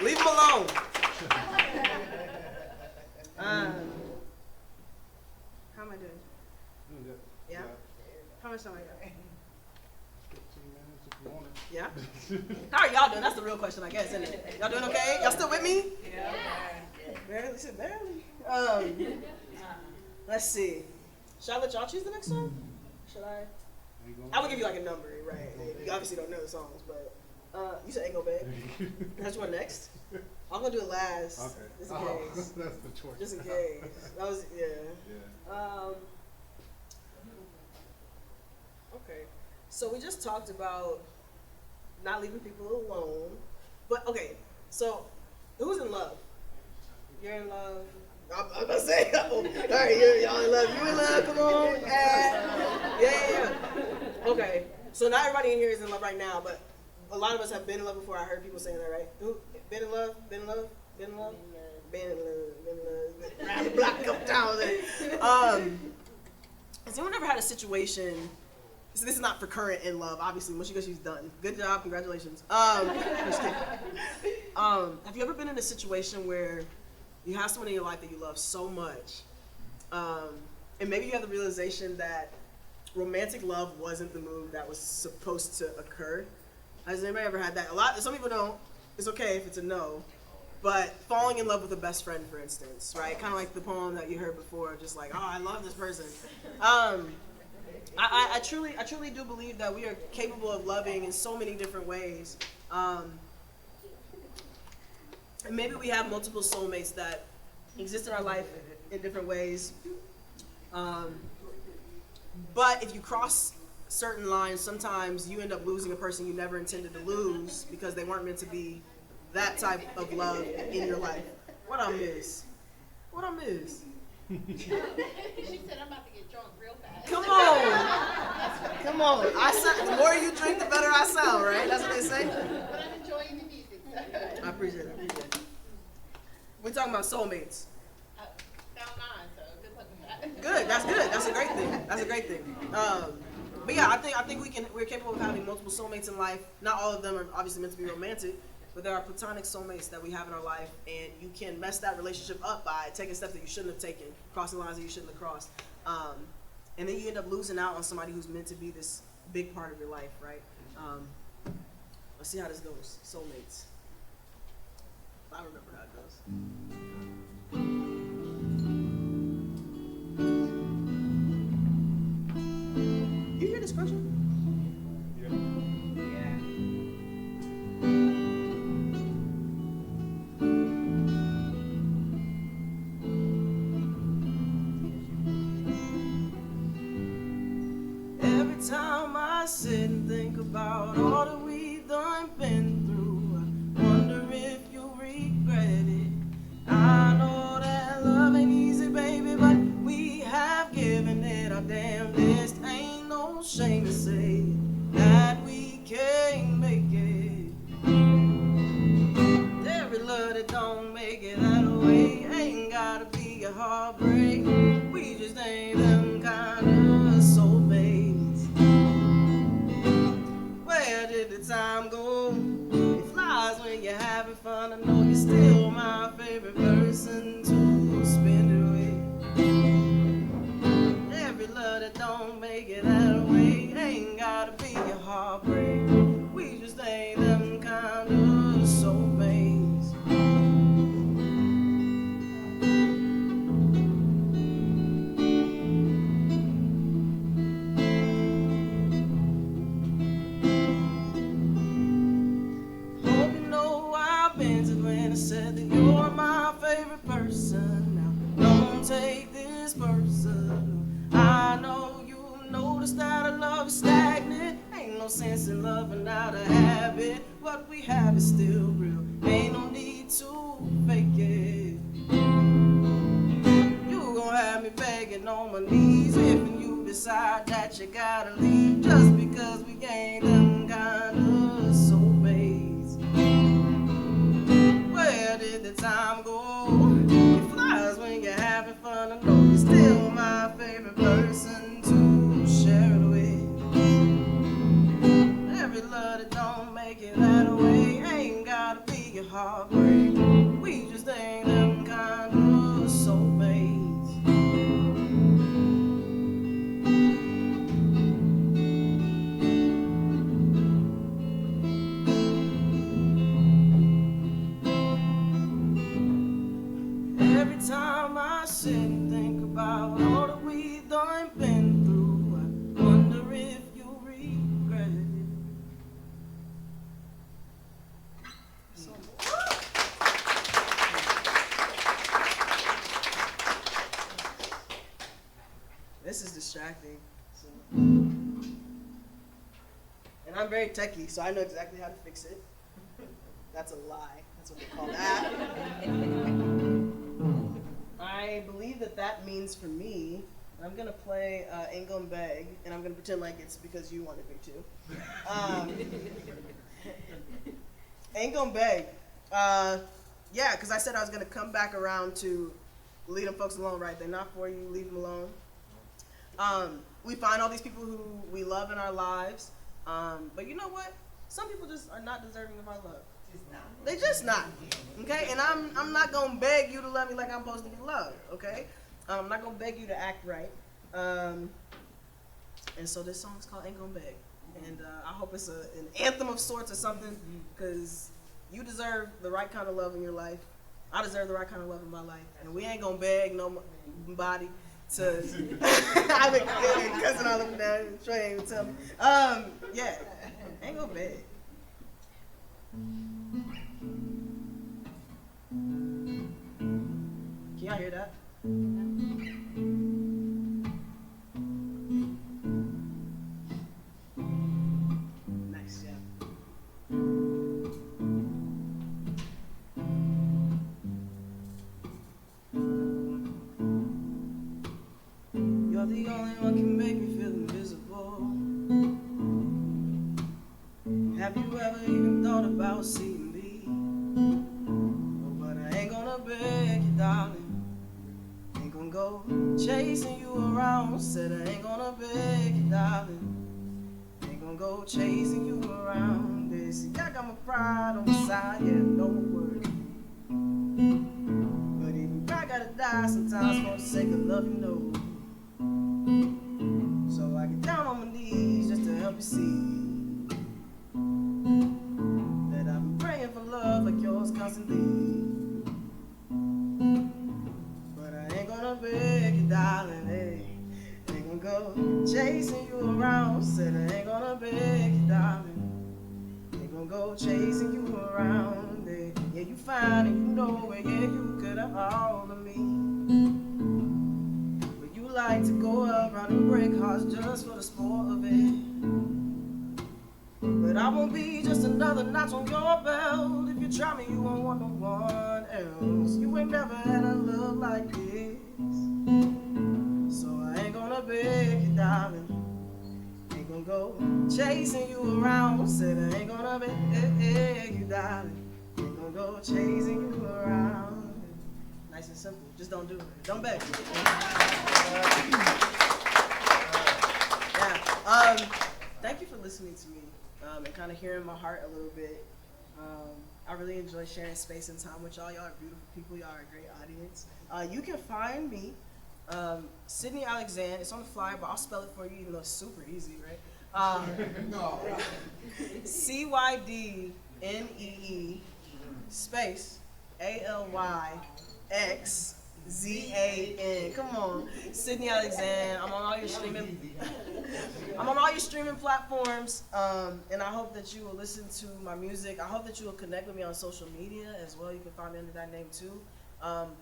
Leave him alone. How am I doing? Yeah? How much time I got? 15 minutes if you want it. Yeah? How are y'all doing? That's the real question, I guess, isn't it? Y'all doing okay? Y'all still with me? Yeah. Barely, said barely. Let's see. Should I let y'all choose the next song? Should I? I will give you like a number, right? You obviously don't know the songs, but you said Ain't Go Babe. That's one next. I'm gonna do it last. Okay. Just in case. That's the choice. Just in case. That was Okay. So we just talked about not leaving people alone. But okay, so who's in love? You're in love. I'm gonna say, all right, y'all in love. You in love? Come on. Yeah. Okay. So not everybody in here is in love right now, but a lot of us have been in love before. I heard people saying that, right? Who been in love? Been in love? Been in love? Been in love. Round the block, couple times. Has anyone ever had a situation? So this is not for current in love, obviously. Once you guys, she's done. Good job, congratulations. Just kidding. Have you ever been in a situation where you have someone in your life that you love so much, and maybe you have the realization that romantic love wasn't the move that was supposed to occur? Has anybody ever had that? Some people don't. It's okay if it's a no. But falling in love with a best friend, for instance, right? Kind of like the poem that you heard before, just like, oh, I love this person. I truly do believe that we are capable of loving in so many different ways. And maybe we have multiple soulmates that exist in our life in different ways. But if you cross certain lines, sometimes you end up losing a person you never intended to lose because they weren't meant to be that type of love in your life. What I miss? She said I'm about to get drunk real fast. Come on. The more you drink, the better I sound, right? That's what they say. But I'm enjoying the music. I appreciate it. We're talking about soulmates. Found mine, so good luck with that. Good. That's good. That's a great thing. But yeah, I think we're capable of having multiple soulmates in life. Not all of them are obviously meant to be romantic, but there are platonic soulmates that we have in our life, and you can mess that relationship up by taking steps that you shouldn't have taken, crossing lines that you shouldn't have crossed, and then you end up losing out on somebody who's meant to be this big part of your life, right? Let's see how this goes. Soulmates. I remember how it goes. You hear this question? Every time I sit and think about all that we done been through, I wonder if you regret it. I know that love ain't easy, baby, but we have given it our damnedest. Ain't no shame to say that we can't make it. Every love that don't make it that way ain't gotta be a heartbreak. We just ain't them kind of soulmates. Where did the time go? It flies when you're having fun. I know you're still my favorite person to spend it with. Every love that don't make it that way ain't gotta be a heartbreak. We just ain't them kind of soulmates. Hope you know I've been to when I said that you're my favorite person. Now don't take this personal. I know you noticed that our love is stagnant. Ain't no sense in loving out of habit. What we have is still real. Ain't no need to on my knees if you decide that you gotta leave just because we ain't them kind of soulmates. Where did the time go? It flies when you're having fun. I know you're still my favorite person to share it with. Every love that don't make it that way ain't gotta be a heartbreak. We just ain't them kind of soulmates. Every time I sit and think about all that we done been through, I wonder if you regret it. This is distracting. So. And I'm very techie, so I know exactly how to fix it. That's a lie. That's what they call that. I believe that that means for me, I'm going to play Ain't Gonna Beg, and I'm going to pretend like it's because you wanted me to. Ain't Gonna Beg. Yeah, because I said I was going to come back around to leave them folks alone, right? They're not for you, leave them alone. We find all these people who we love in our lives, but you know what? Some people just are not deserving of our love. They just not, okay? And I'm not gonna beg you to love me like I'm supposed to be loved, okay? I'm not gonna beg you to act right. And so this song is called Ain't Gonna Beg, and I hope it's an anthem of sorts or something, because you deserve the right kind of love in your life. I deserve the right kind of love in my life, and we ain't gonna beg nobody to. I've been cussing all of them down. Troy ain't even tell me. Yeah, ain't gonna beg. Can y'all hear that? Nice, yeah. You're the only one can make me feel invisible. Have you ever even thought about seeing me? Oh, but I ain't gonna beg you, darling. Ain't gonna go chasing you around. Said I ain't gonna beg you, darling. Ain't gonna go chasing you around. They see I got my pride on the side, yeah, no word. But even pride gotta die sometimes for the sake of love, you know. So I get down on my knees just to help you see that I've been praying for love like yours constantly. But I ain't gonna beg you, darling, hey. Ain't gonna go chasing you around. Said I ain't gonna beg you, darling. Ain't gonna go chasing you around, hey. Yeah, you fine and you know it, yeah, you could have all of me. But you like to go around and break hearts just for the sport of it. But I won't be just another notch on your belt. If you try me, you won't want no one else. You ain't never had a love like this. So I ain't gonna beg you, darling. Ain't gonna go chasing you around. Said I ain't gonna beg you, darling. Ain't gonna go chasing you around. Nice and simple. Just don't do it. Don't beg. Yeah. Thank you for listening to me. And kind of hearing my heart a little bit. I really enjoy sharing space and time with y'all. Y'all are beautiful people. Y'all are a great audience. You can find me, Sydney Alexander. It's on the flyer, but I'll spell it for you, even though it's super easy, right? CYDNEE space ALYXZAN. Come on, Sydney Alexander. I'm on all your streaming platforms, and I hope that you will listen to my music. I hope that you will connect with me on social media as well. You can find me under that name too,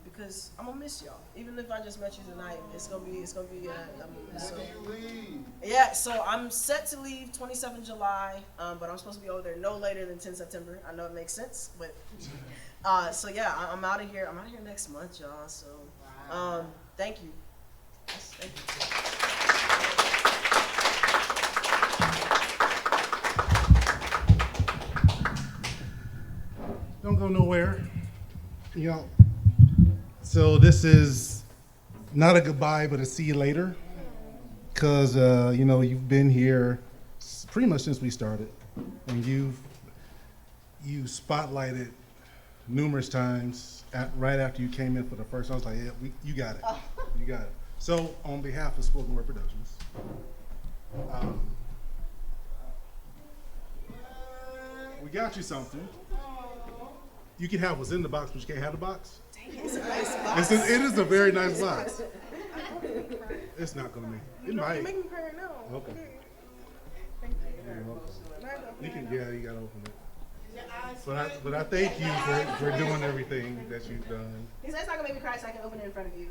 because I'm gonna miss y'all. Even if I just met you tonight, it's gonna be a moment. So, yeah, so I'm set to leave 27 July, but I'm supposed to be over there no later than 10 September. I know it makes sense, but so yeah, I'm out of here. I'm out of here next month, y'all. So, thank you. Don't go nowhere. You know. So this is not a goodbye, but a see you later. Because, you know, you've been here pretty much since we started. And you spotlighted numerous times right after you came in for the first. I was like, yeah, you got it. You got it. So on behalf of Spoken Word Productions, we got you something. You can have what's in the box, but you can't have the box. It's a nice box. It is a very nice box. It's not gonna make it might. Make me cry now. Okay. Thank You can, yeah, you gotta open it. But I thank you for doing everything that you've done. He said it's not gonna make me cry, so I can open it in front of you.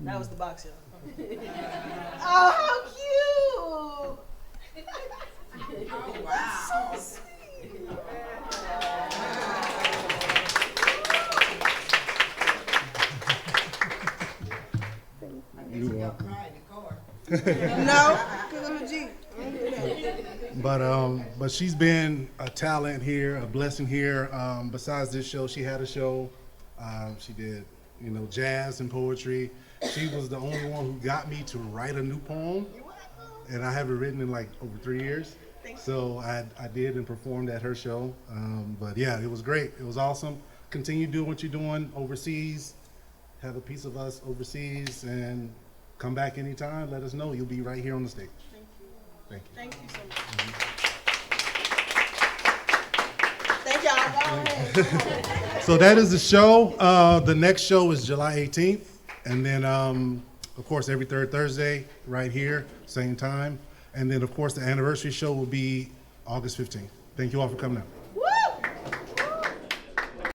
That was the box, y'all. Oh, how cute! Oh, wow. So sweet. You're welcome. No, because I'm a G. But she's been a talent here, a blessing here. Besides this show, she had a show. She did, you know, jazz and poetry. She was the only one who got me to write a new poem, and I haven't written in like over 3 years. So I did and performed at her show. But yeah, it was great. It was awesome. Continue doing what you're doing overseas. Have a piece of us overseas, and come back anytime. Let us know. You'll be right here on the stage. Thank you. Thank you so much. Thank y'all. Go ahead. So that is the show. The next show is July 18th. And then, of course, every third Thursday right here, same time. And then, of course, the anniversary show will be August 15th. Thank you all for coming out.